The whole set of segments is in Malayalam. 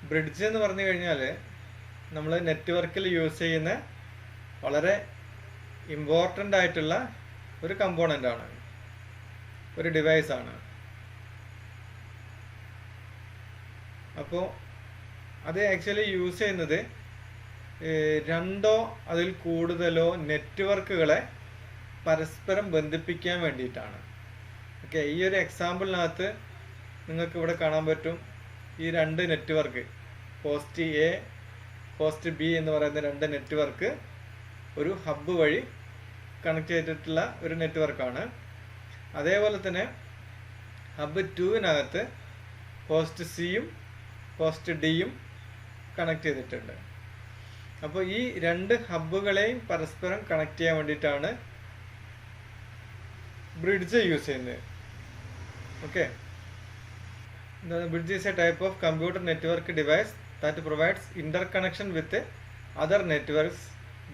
ബ്രിഡ്ജ് എന്ന് പറഞ്ഞു കഴിഞ്ഞാൽ നമ്മൾ നെറ്റ്വർക്കിൽ യൂസ് ചെയ്യുന്ന വളരെ ഇമ്പോർട്ടൻ്റ് ആയിട്ടുള്ള ഒരു കമ്പോണൻ്റ് ആണ്, ഒരു ഡിവൈസാണ്. അപ്പോൾ അത് ആക്ച്വലി യൂസ് ചെയ്യുന്നത് രണ്ടോ അതിൽ കൂടുതലോ നെറ്റ്വർക്കുകളെ പരസ്പരം ബന്ധിപ്പിക്കാൻ വേണ്ടിയിട്ടാണ്. ഓക്കെ, ഈ ഒരു എക്സാമ്പിളിനകത്ത് നിങ്ങൾക്ക് ഇവിടെ കാണാൻ പറ്റും ഈ രണ്ട് network, post A post B എന്ന് പറയുന്ന രണ്ട് നെറ്റ്വർക്ക് ഒരു ഹബ്ബ് വഴി കണക്ട് ചെയ്തിട്ടുള്ള ഒരു നെറ്റ്വർക്കാണ്. അതേപോലെ തന്നെ ഹബ്ബ് 2-നകത്ത് പോസ്റ്റ് സിയും പോസ്റ്റ് ഡിയും കണക്ട് ചെയ്തിട്ടുണ്ട്. അപ്പോൾ ഈ രണ്ട് ഹബ്ബുകളെയും പരസ്പരം കണക്ട് ചെയ്യാൻ വേണ്ടിയിട്ടാണ് ബ്രിഡ്ജ് യൂസ് ചെയ്യുന്നത്. Okay, bridge is a type of computer network device that provides interconnection with other networks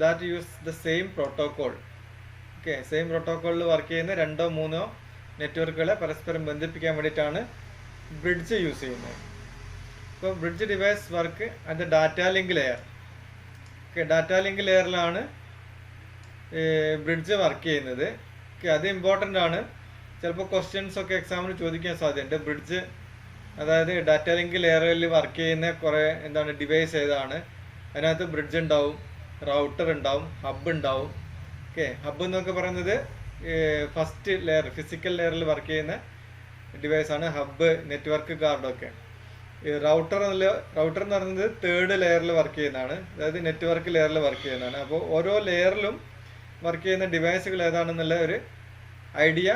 that use the same protocol. Okay, same protocol work ചെയ്യുന്ന രണ്ടോ മൂന്നോ നെറ്റ്വർക്കുകളെ പരസ്പരം ബന്ധിപ്പിക്കാൻ വേണ്ടിയിട്ടാണ് ബ്രിഡ്ജ് യൂസ് ചെയ്യുന്നത്. ഇപ്പോൾ bridge device work at data link layer. Okay, data link ലെയറിലാണ് ബ്രിഡ്ജ് വർക്ക് ചെയ്യുന്നത്. ഓക്കെ, അത് ഇമ്പോർട്ടൻ്റ് ആണ്. ചിലപ്പോൾ ക്വസ്റ്റ്യൻസ് ഒക്കെ എക്സാമിന് ചോദിക്കാൻ സാധ്യതയുണ്ട്. ബ്രിഡ്ജ് അതായത് ഡാറ്റ ലിങ്ക് ലെയറിൽ വർക്ക് ചെയ്യുന്ന കുറേ ഡിവൈസ് ഏതാണ്, അതിനകത്ത് ബ്രിഡ്ജ് ഉണ്ടാവും, റൗട്ടർ ഉണ്ടാവും, ഹബ്ബ് ഉണ്ടാവും. ഓക്കെ, ഹബ്ബ് എന്നൊക്കെ പറയുന്നത് ഫസ്റ്റ് ലെയർ, ഫിസിക്കൽ ലെയറിൽ വർക്ക് ചെയ്യുന്ന ഡിവൈസാണ് ഹബ്ബ്, നെറ്റ്വർക്ക് കാർഡൊക്കെ. റൗട്ടർ എന്ന് പറയുന്നത് തേർഡ് ലെയറിൽ വർക്ക് ചെയ്യുന്നതാണ്, അതായത് നെറ്റ്വർക്ക് ലെയറിൽ വർക്ക് ചെയ്യുന്നതാണ്. അപ്പോൾ ഓരോ ലെയറിലും വർക്ക് ചെയ്യുന്ന ഡിവൈസുകൾ ഏതാണെന്നുള്ള ഒരു ഐഡിയ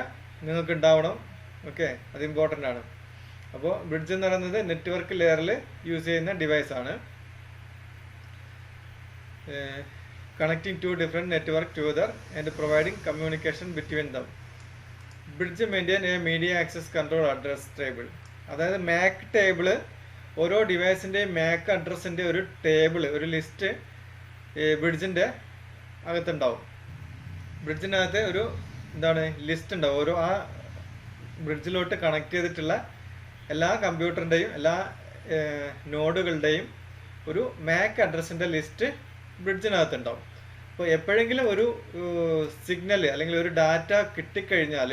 നിങ്ങൾക്ക് ഉണ്ടാവണം. ഓക്കെ, അത് ഇമ്പോർട്ടൻ്റ് ആണ്. അപ്പോൾ ബ്രിഡ്ജ് എന്ന് പറയുന്നത് നെറ്റ്വർക്ക് ലെയറിൽ യൂസ് ചെയ്യുന്ന ഡിവൈസാണ്. Connecting to different network together and providing communication between them. Bridge maintain a media access control address table. അതായത് മാക് ടേബിള്, ഓരോ ഡിവൈസിൻ്റെയും മാക് അഡ്രസ്സിൻ്റെ ഒരു ടേബിൾ, ഒരു ലിസ്റ്റ് ബ്രിഡ്ജിൻ്റെ അകത്തുണ്ടാവും. ബ്രിഡ്ജിനകത്ത് ഒരു ലിസ്റ്റ് ഉണ്ടാവും. ഓരോ ആ ബ്രിഡ്ജിലോട്ട് കണക്ട് ചെയ്തിട്ടുള്ള എല്ലാ കമ്പ്യൂട്ടറിൻ്റെയും എല്ലാ നോഡുകളുടെയും ഒരു മാക് അഡ്രസ്സിൻ്റെ ലിസ്റ്റ് ബ്രിഡ്ജിനകത്തുണ്ടാവും. അപ്പോൾ എപ്പോഴെങ്കിലും ഒരു സിഗ്നൽ അല്ലെങ്കിൽ ഒരു ഡാറ്റ കിട്ടിക്കഴിഞ്ഞാൽ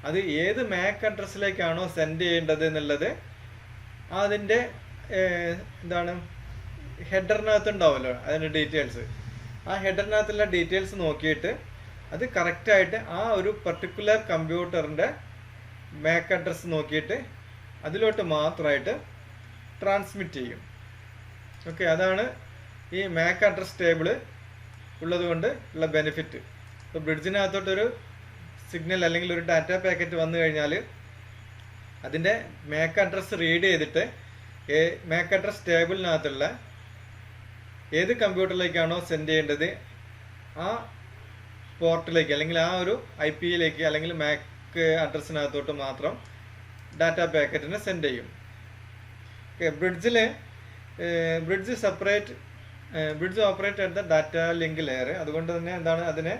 അത് ഏത് മാക് അഡ്രസ്സിലേക്കാണോ സെൻഡ് ചെയ്യേണ്ടത് എന്നുള്ളത് അതിൻ്റെ ഹെഡറിനകത്ത് ഉണ്ടാവുമല്ലോ, അതിൻ്റെ ഡീറ്റെയിൽസ്. ആ ഹെഡറിനകത്തുള്ള ഡീറ്റെയിൽസ് നോക്കിയിട്ട് അത് കറക്റ്റായിട്ട് ആ ഒരു പർട്ടിക്കുലർ കമ്പ്യൂട്ടറിൻ്റെ മാക് അഡ്രസ്സ് നോക്കിയിട്ട് അതിലോട്ട് മാത്രമായിട്ട് ട്രാൻസ്മിറ്റ് ചെയ്യും. ഓക്കെ, അതാണ് ഈ മാക് അഡ്രസ് ടേബിള് ഉള്ളത് കൊണ്ട് ഉള്ള ബെനിഫിറ്റ്. ഇപ്പോൾ ബ്രിഡ്ജിനകത്തോട്ടൊരു സിഗ്നൽ അല്ലെങ്കിൽ ഒരു ഡാറ്റ പാക്കറ്റ് വന്നു കഴിഞ്ഞാൽ അതിൻ്റെ മാക് അഡ്രസ്സ് റീഡ് ചെയ്തിട്ട് മാക് അഡ്രസ് ടേബിളിനകത്തുള്ള ഏത് കമ്പ്യൂട്ടറിലേക്കാണോ സെൻഡ് ചെയ്യേണ്ടത് ആ പോർട്ടിലേക്ക് അല്ലെങ്കിൽ ആ ഒരു IP-യിലേക്ക് അല്ലെങ്കിൽ മാക് അഡ്രസ്സിനകത്തോട്ട് മാത്രം ഡാറ്റ പാക്കറ്റിനെ സെൻഡ് ചെയ്യും. Okay, bridge operate at the data link layer. അതുകൊണ്ട് തന്നെ അതിനെ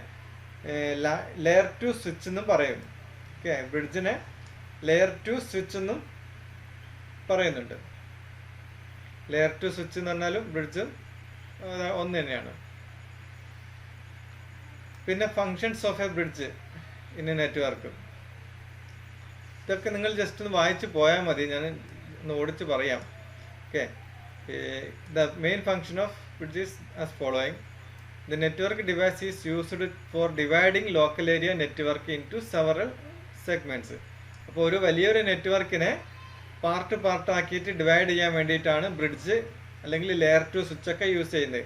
ലെയർ 2 സ്വിച്ച് എന്നും പറയും. ഓക്കെ, ബ്രിഡ്ജിനെ ലെയർ 2 സ്വിച്ച് എന്നും പറയുന്നുണ്ട്. ലെയർ 2 സ്വിച്ച് എന്ന് പറഞ്ഞാലും ബ്രിഡ്ജും ഒന്ന് തന്നെയാണ്. പിന്നെ functions of A bridge in a network. ഇതൊക്കെ നിങ്ങൾ ജസ്റ്റ് ഒന്ന് വായിച്ച് പോയാൽ മതി, ഞാൻ ഒന്ന് ഓടിച്ച് പറയാം. Okay, the main function of bridge is as following. The network device is used for dividing local area network in to several segments. അപ്പോൾ ഒരു വലിയൊരു നെറ്റ്വർക്കിനെ പാർട്ടാക്കിയിട്ട് ഡിവൈഡ് ചെയ്യാൻ വേണ്ടിയിട്ടാണ് ബ്രിഡ്ജ് അല്ലെങ്കിൽ ലെയർ 2 സ്വിച്ചൊക്കെ യൂസ് ചെയ്യുന്നത്.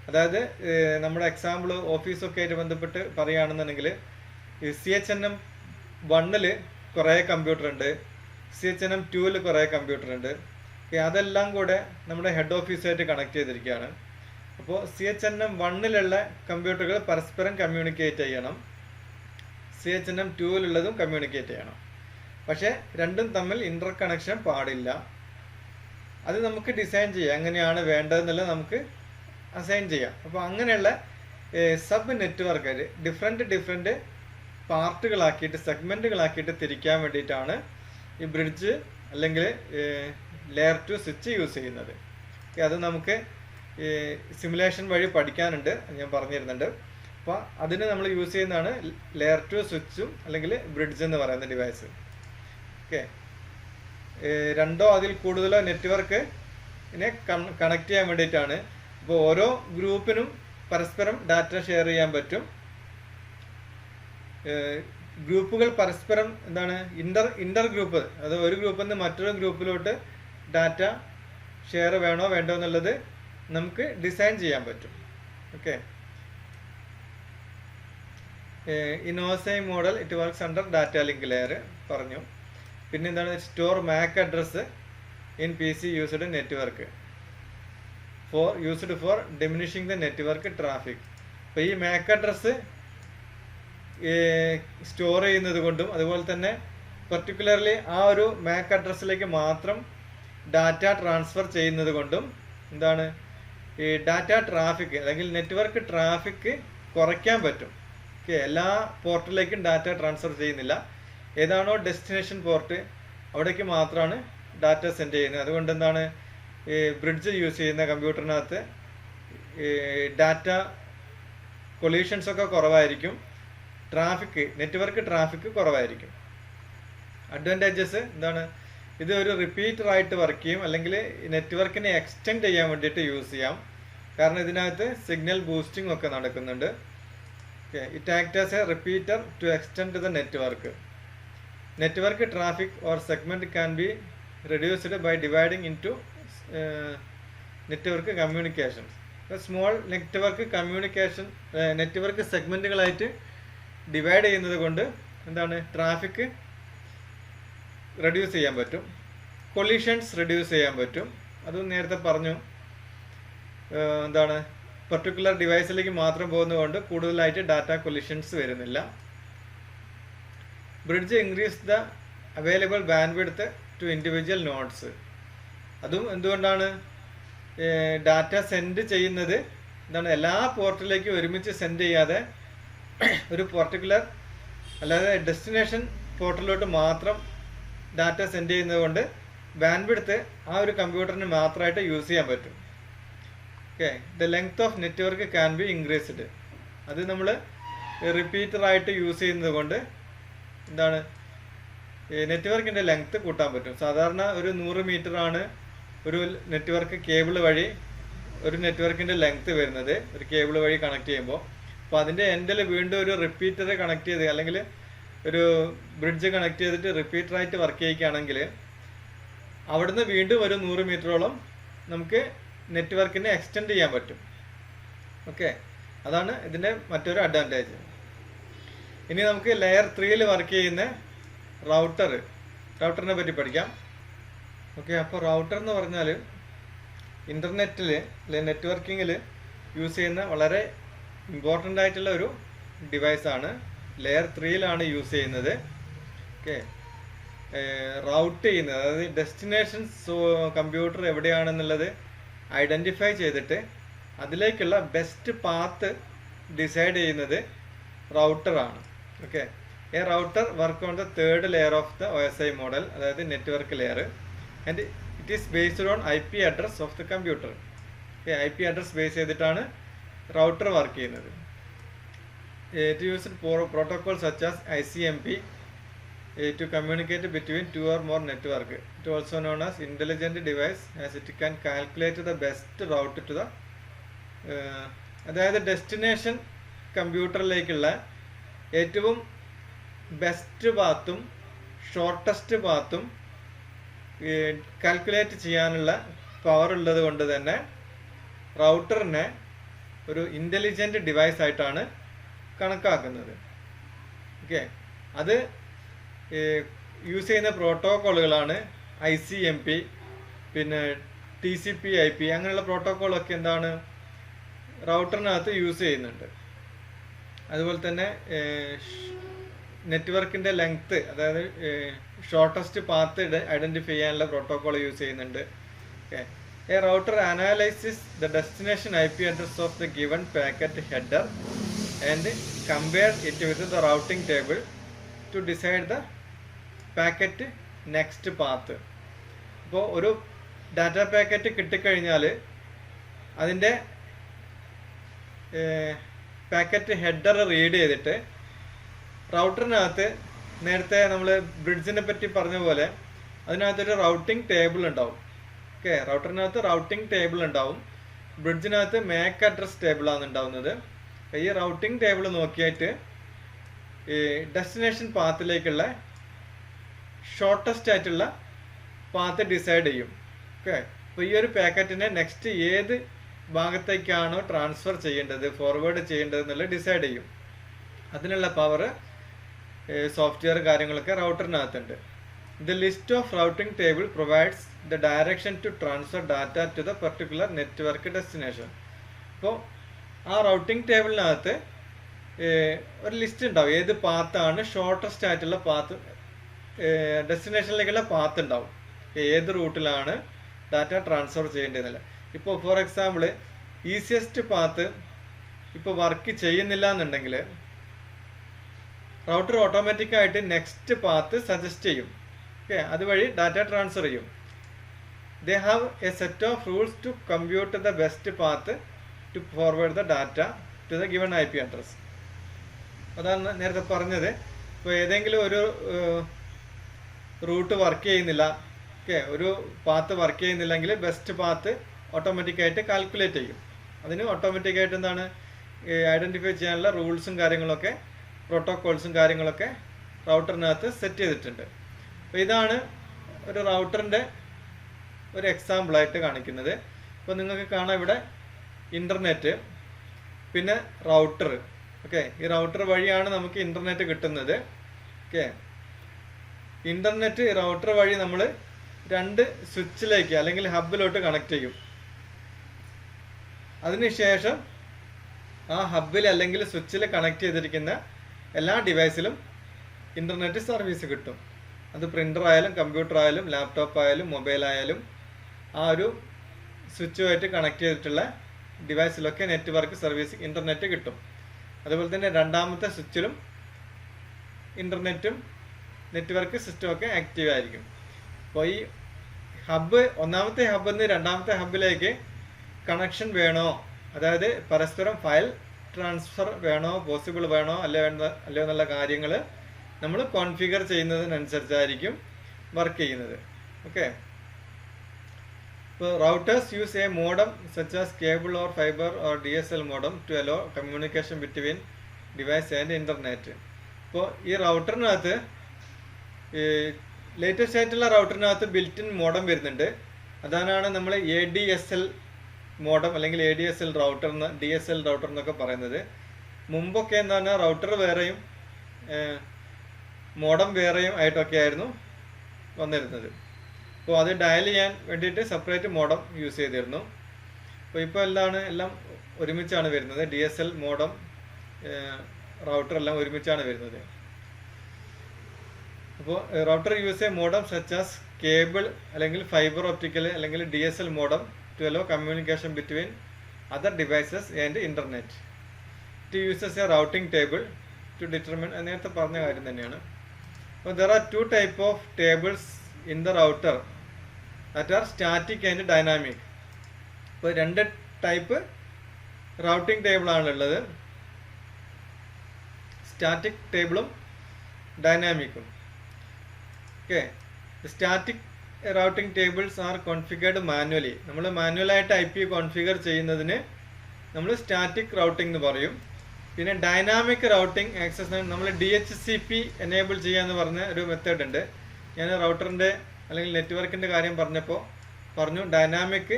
അതായത് നമ്മുടെ എക്സാമ്പിൾ ഓഫീസൊക്കെ ആയിട്ട് ബന്ധപ്പെട്ട് പറയുകയാണെന്നുണ്ടെങ്കിൽ CHNM 1-ൽ കുറേ കമ്പ്യൂട്ടർ ഉണ്ട്, CHNM 2-ൽ കുറേ കമ്പ്യൂട്ടർ ഉണ്ട്. അതെല്ലാം കൂടെ നമ്മുടെ ഹെഡ് ഓഫീസായിട്ട് കണക്ട് ചെയ്തിരിക്കുകയാണ്. അപ്പോൾ CHNM 1-ലുള്ള കമ്പ്യൂട്ടറുകൾ പരസ്പരം കമ്മ്യൂണിക്കേറ്റ് ചെയ്യണം, CHNM 2-ലുള്ളതും കമ്മ്യൂണിക്കേറ്റ് ചെയ്യണം. പക്ഷേ രണ്ടും തമ്മിൽ ഇൻ്റർ കണക്ഷൻ പാടില്ല. അത് നമുക്ക് ഡിസൈൻ ചെയ്യാം, എങ്ങനെയാണ് വേണ്ടതെന്നുള്ളത് നമുക്ക് അസൈൻ ചെയ്യാം. അപ്പോൾ അങ്ങനെയുള്ള സബ് നെറ്റ്വർക്ക് ഡിഫറെൻറ്റ് പാർട്ടുകളാക്കിയിട്ട് സെഗ്മെൻറ്റുകളാക്കിയിട്ട് തിരിക്കാൻ വേണ്ടിയിട്ടാണ് ഈ ബ്രിഡ്ജ് അല്ലെങ്കിൽ ലെയർ 2 സ്വിച്ച് യൂസ് ചെയ്യുന്നത്. അത് നമുക്ക് ഈ സിമുലേഷൻ വഴി പഠിക്കാനുണ്ട്, ഞാൻ പറഞ്ഞിരുന്നുണ്ട്. അപ്പോൾ അതിന് നമ്മൾ യൂസ് ചെയ്യുന്നതാണ് ലെയർ 2 സ്വിച്ചും അല്ലെങ്കിൽ ബ്രിഡ്ജ് എന്ന് പറയുന്ന ഡിവൈസ്. ഓക്കെ, രണ്ടോ അതിൽ കൂടുതലോ നെറ്റ്വർക്കിനെ കണക്ട് ചെയ്യാൻ വേണ്ടിയിട്ടാണ്. അപ്പോൾ ഓരോ ഗ്രൂപ്പിനും പരസ്പരം ഡാറ്റ ഷെയർ ചെയ്യാൻ പറ്റും. ഗ്രൂപ്പുകൾ പരസ്പരം എന്താണ് ഇന്റർ ഗ്രൂപ്പ്, അത് ഒരു ഗ്രൂപ്പിൽ നിന്ന് മറ്റൊരു ഗ്രൂപ്പിലോട്ട് ഡാറ്റ ഷെയർ വേണോ വേണ്ടോ എന്നുള്ളത് നമുക്ക് ഡിസൈൻ ചെയ്യാൻ പറ്റും. Okay, in OSI model it works under data link layer പറഞ്ഞു. പിന്നെ എന്താണ് store Mac address in PC used network four diminishing the network traffic. അപ്പോൾ ഈ മാക് അഡ്രസ് സ്റ്റോർ ചെയ്യുന്നത് കൊണ്ടും അതുപോലെ തന്നെ പർട്ടിക്കുലർലി ആ ഒരു മാക് അഡ്രസ്സിലേക്ക് മാത്രം ഡാറ്റ ട്രാൻസ്ഫർ ചെയ്യുന്നത് കൊണ്ടും എന്താണ് ഈ ഡാറ്റ ട്രാഫിക് അല്ലെങ്കിൽ നെറ്റ്വർക്ക് ട്രാഫിക് കുറയ്ക്കാൻ പറ്റും. ഓക്കെ, എല്ലാ പോർട്ടിലേക്കും ഡാറ്റ ട്രാൻസ്ഫർ ചെയ്യുന്നില്ല. ഏതാണോ ഡെസ്റ്റിനേഷൻ പോർട്ട് അവിടേക്ക് മാത്രമാണ് ഡാറ്റ സെൻഡ് ചെയ്യുന്നത്. അതുകൊണ്ട് എന്താണ് ഈ ബ്രിഡ്ജ് യൂസ് ചെയ്യുന്ന കമ്പ്യൂട്ടറിനകത്ത് ഡാറ്റ കൊളീഷൻസ് ഒക്കെ കുറവായിരിക്കും, നെറ്റ്വർക്ക് ട്രാഫിക് കുറവായിരിക്കും. അഡ്വാൻറ്റേജസ് എന്താണ്, ഇത് ഒരു റിപ്പീറ്റർ ആയിട്ട് വർക്ക് ചെയ്യും, അല്ലെങ്കിൽ നെറ്റ്വർക്കിനെ എക്സ്റ്റെൻഡ് ചെയ്യാൻ വേണ്ടിയിട്ട് യൂസ് ചെയ്യാം. കാരണം ഇതിനകത്ത് സിഗ്നൽ ബൂസ്റ്റിംഗ് ഒക്കെ നടക്കുന്നുണ്ട്. Okay, it act as a repeater to extend the network. Network traffic or segment can be reduced by dividing in to network communications. Small network സെഗ്മെന്റുകളായിട്ട് ഡിവൈഡ് ചെയ്യുന്നത് കൊണ്ട് എന്താണ് ട്രാഫിക് റെഡ്യൂസ് ചെയ്യാൻ പറ്റും, കൊളീഷൻസ് റെഡ്യൂസ് ചെയ്യാൻ പറ്റും. അതും നേരത്തെ പറഞ്ഞു. എന്താണ് പർട്ടിക്കുലർ ഡിവൈസിലേക്ക് മാത്രം പോകുന്നതുകൊണ്ട് കൂടുതലായിട്ട് ഡാറ്റ കൊളീഷൻസ് വരുന്നില്ല. Bridge increase the available bandwidth to individual nodes. അതും എന്തുകൊണ്ടാണ് ഡാറ്റ സെൻഡ് ചെയ്യുന്നത് എന്താണ് എല്ലാ പോർട്ടിലേക്കും ഒരുമിച്ച് സെൻഡ് ചെയ്യാതെ ഒരു പർട്ടിക്കുലർ അല്ലാതെ ഡെസ്റ്റിനേഷൻ പോർട്ടിലോട്ട് മാത്രം ഡാറ്റ സെൻഡ് ചെയ്യുന്നത് കൊണ്ട് ബാൻഡ്വിഡ്ത്ത് ആ ഒരു കമ്പ്യൂട്ടറിന് മാത്രമായിട്ട് യൂസ് ചെയ്യാൻ പറ്റും. Okay, the length of network can be increased. അത് നമ്മൾ റിപ്പീറ്ററായിട്ട് യൂസ് ചെയ്യുന്നത് കൊണ്ട് എന്താണ് നെറ്റ്വർക്കിൻ്റെ ലെങ്ത്ത് കൂട്ടാൻ പറ്റും. സാധാരണ ഒരു 100 മീറ്ററാണ് ഒരു നെറ്റ്വർക്ക് കേബിൾ വഴി ഒരു നെറ്റ്വർക്കിൻ്റെ ലെങ്ത്ത് വരുന്നത് ഒരു കേബിൾ വഴി കണക്ട് ചെയ്യുമ്പോൾ. അപ്പോൾ അതിൻ്റെ എൻഡിൽ വീണ്ടും ഒരു റിപ്പീറ്റർ കണക്ട് ചെയ്ത് അല്ലെങ്കിൽ ഒരു ബ്രിഡ്ജ് കണക്ട് ചെയ്തിട്ട് റിപ്പീറ്ററായിട്ട് വർക്ക് ചെയ്യുകയാണെങ്കിൽ അവിടുന്ന് വീണ്ടും ഒരു 100 മീറ്ററോളം നമുക്ക് നെറ്റ്വർക്കിനെ എക്സ്റ്റെൻഡ് ചെയ്യാൻ പറ്റും. ഓക്കെ, അതാണ് ഇതിൻ്റെ മറ്റൊരു അഡ്വാൻറ്റേജ്. ഇനി നമുക്ക് ലെയർ 3യിൽ വർക്ക് ചെയ്യുന്ന റൗട്ടറിനെ പറ്റി പഠിക്കാം. ഓക്കെ, അപ്പോൾ റൗട്ടർ എന്ന് പറഞ്ഞാൽ ഇൻ്റർനെറ്റിൽ നെറ്റ്വർക്കിങ്ങിൽ യൂസ് ചെയ്യുന്ന വളരെ ഇമ്പോർട്ടൻ്റ് ആയിട്ടുള്ള ഒരു ഡിവൈസാണ്. ലെയർ 3യിലാണ് യൂസ് ചെയ്യുന്നത്. ഓക്കെ, റൗട്ട് ചെയ്യുന്നത് അതായത് ഡെസ്റ്റിനേഷൻ കമ്പ്യൂട്ടർ എവിടെയാണെന്നുള്ളത് ഐഡൻറ്റിഫൈ ചെയ്തിട്ട് അതിലേക്കുള്ള ബെസ്റ്റ് പാത്ത് ഡിസൈഡ് ചെയ്യുന്നത് റൗട്ടറാണ്. Okay, a router work on the 3rd layer of the OSI model, അതായത് network layer, and it is based on IP address of the computer. Okay, IP address base ചെയ്തിട്ടാണ് റൗട്ടർ വർക്ക് ചെയ്യുന്നത്. It used protocol such as ICMP to communicate between 2 or more network. It also known as intelligent device as it can calculate the best route to the അതായത് ഡെസ്റ്റിനേഷൻ കമ്പ്യൂട്ടറിലേക്കുള്ള ഏറ്റവും ബെസ്റ്റ് പാത്തും ഷോർട്ടസ്റ്റ് പാത്തും കാൽക്കുലേറ്റ് ചെയ്യാനുള്ള പവർ ഉള്ളത് കൊണ്ട് തന്നെ റൗട്ടറിനെ ഒരു ഇൻ്റലിജൻറ്റ് ഡിവൈസ് ആയിട്ടാണ് കണക്കാക്കുന്നത്. ഓക്കെ, അത് യൂസ് ചെയ്യുന്ന പ്രോട്ടോക്കോളുകളാണ് ICMP, പിന്നെ TCP/IP അങ്ങനെയുള്ള പ്രോട്ടോക്കോളൊക്കെ എന്താണ് റൗട്ടറിനകത്ത് യൂസ് ചെയ്യുന്നുണ്ട്. അതുപോലെ തന്നെ നെറ്റ്വർക്കിൻ്റെ ലെങ്ത്ത് അതായത് ഷോർട്ടസ്റ്റ് പാത്ത് ഐഡൻറ്റിഫൈ ചെയ്യാനുള്ള പ്രോട്ടോക്കോൾ യൂസ് ചെയ്യുന്നുണ്ട്. Okay, a router analysis the destination IP address of the given packet header and compare it with the routing table to decide the packet next path. അപ്പോൾ ഒരു ഡാറ്റ പാക്കറ്റ് കിട്ടിക്കഴിഞ്ഞാൽ അതിൻ്റെ പാക്കറ്റ് ഹെഡർ റീഡ് ചെയ്തിട്ട് റൗട്ടറിനകത്ത് നേരത്തെ നമ്മൾ ബ്രിഡ്ജിനെ പറ്റി പറഞ്ഞ പോലെ അതിനകത്തൊരു റൗട്ടിംഗ് ടേബിൾ ഉണ്ടാവും. ഓക്കെ, റൗട്ടറിനകത്ത് റൗട്ടിംഗ് ടേബിൾ ഉണ്ടാവും. ബ്രിഡ്ജിനകത്ത് മാക് അഡ്രസ് ടേബിളാണ് ഉണ്ടാവുന്നത്. ഈ റൗട്ടിംഗ് ടേബിൾ നോക്കിയിട്ട് ഈ ഡെസ്റ്റിനേഷൻ പാത്തിലേക്കുള്ള ഷോർട്ടസ്റ്റ് ആയിട്ടുള്ള പാത്ത് ഡിസൈഡ് ചെയ്യും. ഓക്കെ, അപ്പോൾ ഈ ഒരു പാക്കറ്റിനെ നെക്സ്റ്റ് ഏത് ഭാഗത്തേക്കാണോ ട്രാൻസ്ഫർ ചെയ്യേണ്ടത്, ഫോർവേഡ് ചെയ്യേണ്ടത് എന്നുള്ളത് ഡിസൈഡ് ചെയ്യും. അതിനുള്ള പവർ സോഫ്റ്റ്വെയർ കാര്യങ്ങളൊക്കെ റൗട്ടറിനകത്തുണ്ട്. The list of routing table provides the direction to transfer data to the particular network destination. അപ്പോൾ ആ റൗട്ടിംഗ് ടേബിളിനകത്ത് ഒരു ലിസ്റ്റ് ഉണ്ടാവും, ഏത് പാത്താണ് ഷോർട്ടസ്റ്റ് ആയിട്ടുള്ള പാത്ത്, ഡെസ്റ്റിനേഷനിലേക്കുള്ള പാത്ത് ഉണ്ടാവും, ഏത് റൂട്ടിലാണ് ഡാറ്റ ട്രാൻസ്ഫർ ചെയ്യേണ്ടതെന്നല്ല. ഇപ്പോൾ ഫോർ എക്സാമ്പിൾ ഈസിയസ്റ്റ് പാത്ത് ഇപ്പോൾ വർക്ക് ചെയ്യുന്നില്ല എന്നുണ്ടെങ്കിൽ റൗട്ടർ ഓട്ടോമാറ്റിക്കായിട്ട് നെക്സ്റ്റ് പാത്ത് സജസ്റ്റ് ചെയ്യും. ഓക്കെ, അതുവഴി ഡാറ്റ ട്രാൻസ്ഫർ ചെയ്യും. They have a set of rules to compute the best path to forward the data to the given IP address. അതാണ് നേരത്തെ പറഞ്ഞത്. ഇപ്പോൾ ഏതെങ്കിലും ഒരു റൂട്ട് വർക്ക് ചെയ്യുന്നില്ല, ഓക്കെ, ഒരു പാത്ത് വർക്ക് ചെയ്യുന്നില്ലെങ്കിൽ ബെസ്റ്റ് പാത്ത് ഓട്ടോമാറ്റിക്കായിട്ട് കാൽക്കുലേറ്റ് ചെയ്യും. അതിന് ഓട്ടോമാറ്റിക്കായിട്ട് എന്താണ് ഐഡൻറ്റിഫൈ ചെയ്യാനുള്ള റൂൾസും കാര്യങ്ങളൊക്കെ, പ്രോട്ടോക്കോൾസും കാര്യങ്ങളൊക്കെ റൗട്ടറിനകത്ത് സെറ്റ് ചെയ്തിട്ടുണ്ട്. അപ്പോൾ ഇതാണ് ഒരു റൗട്ടറിൻ്റെ ഒരു എക്സാമ്പിളായിട്ട് കാണിക്കുന്നത്. അപ്പോൾ നിങ്ങൾക്ക് കാണാം ഇവിടെ ഇൻ്റർനെറ്റ്, പിന്നെ റൗട്ടർ. ഓക്കെ, ഈ റൗട്ടർ വഴിയാണ് നമുക്ക് ഇൻ്റർനെറ്റ് കിട്ടുന്നത്. ഓക്കെ, ഇൻ്റർനെറ്റ് റൗട്ടർ വഴി നമ്മൾ 2 സ്വിച്ചിലേക്ക് അല്ലെങ്കിൽ ഹബിലോട്ട് കണക്ട് ചെയ്യും. അതിനുശേഷം ആ ഹബിൽ അല്ലെങ്കിൽ സ്വിച്ചിൽ കണക്ട് ചെയ്തിരിക്കുന്ന എല്ലാ ഡിവൈസിലും ഇൻ്റർനെറ്റ് സർവീസ് കിട്ടും. അത് പ്രിൻ്റർ ആയാലും കമ്പ്യൂട്ടർ ആയാലും ലാപ്ടോപ്പ് ആയാലും മൊബൈൽ ആയാലും ആ ഒരു സ്വിച്ചുമായിട്ട് കണക്ട് ചെയ്തിട്ടുള്ള ഡിവൈസിലൊക്കെ നെറ്റ്വർക്ക് സർവീസ് ഇൻ്റർനെറ്റ് കിട്ടും. അതുപോലെ തന്നെ രണ്ടാമത്തെ സ്വിച്ചിലും ഇൻ്റർനെറ്റും നെറ്റ്വർക്ക് സിസ്റ്റമൊക്കെ ആക്റ്റീവ് ആയിരിക്കും. അപ്പോൾ ഈ ഹബ്ബ്, ഒന്നാമത്തെ ഹബ്ബിൽ നിന്ന് രണ്ടാമത്തെ ഹബ്ബിലേക്ക് കണക്ഷൻ വേണോ, അതായത് പരസ്പരം ഫയൽ ട്രാൻസ്ഫർ വേണോ, പോസിബിൾ വേണോ അല്ലയോ എന്നുള്ള കാര്യങ്ങൾ നമ്മൾ കോൺഫിഗർ ചെയ്യുന്നതിനനുസരിച്ചായിരിക്കും വർക്ക് ചെയ്യുന്നത്. ഓക്കെ, ഇപ്പോൾ routers use a modem such as cable or fibre or DSL modem to allow communication between device and internet. ഇപ്പോൾ ഈ റൗട്ടറിനകത്ത് ലേറ്റസ്റ്റ് ആയിട്ടുള്ള റൗട്ടറിനകത്ത് ബിൽറ്റിൻ മോഡം വരുന്നുണ്ട്. അതാണ് നമ്മൾ ADSL മോഡം അല്ലെങ്കിൽ ADSL റൗട്ടർ, DSL റൗട്ടർ എന്നൊക്കെ പറയുന്നത്. മുമ്പൊക്കെ എന്താണ് റൗട്ടർ വേറെയും മോഡം വേറെയും ആയിട്ടൊക്കെ ആയിരുന്നു വന്നിരുന്നത്. അപ്പോൾ അത് ഡയൽ ചെയ്യാൻ വേണ്ടിയിട്ട് സെപ്പറേറ്റ് മോഡം യൂസ് ചെയ്തിരുന്നു. അപ്പോൾ ഇപ്പോൾ എല്ലാം ഒരുമിച്ചാണ് വരുന്നത്. DSL മോഡം, റൗട്ടർ എല്ലാം ഒരുമിച്ചാണ് വരുന്നത്. അപ്പോൾ router use a modem such as cable അല്ലെങ്കിൽ ഫൈബർ ഒപ്റ്റിക്കൽ അല്ലെങ്കിൽ DSL modem to allow communication between other devices and internet. It uses a routing table to determine, നേരത്തെ പറഞ്ഞ കാര്യം തന്നെയാണ്. അപ്പോൾ there are 2 types of tables in the router that are static and dynamic. അപ്പോൾ 2 ടൈപ്പ് റൗട്ടിംഗ് ടേബിൾ ആണുള്ളത്, സ്റ്റാറ്റിക് ടേബിളും ഡൈനാമിക്കും. Okay, static routing tables are configured manually. നമ്മൾ മാനുവലായിട്ട് IP കോൺഫിഗർ ചെയ്യുന്നതിന് നമ്മൾ സ്റ്റാറ്റിക് റൗട്ടിംഗ് എന്ന് പറയും. പിന്നെ ഡൈനാമിക് റൗട്ടിംഗ് ആക്സസ് നമ്മൾ DHCP എനേബിൾ ചെയ്യാന്ന് പറഞ്ഞ ഒരു മെത്തേഡ് ഉണ്ട്. ഞാൻ റൗട്ടറിൻ്റെ അല്ലെങ്കിൽ നെറ്റ്വർക്കിൻ്റെ കാര്യം പറഞ്ഞപ്പോൾ പറഞ്ഞു dynamic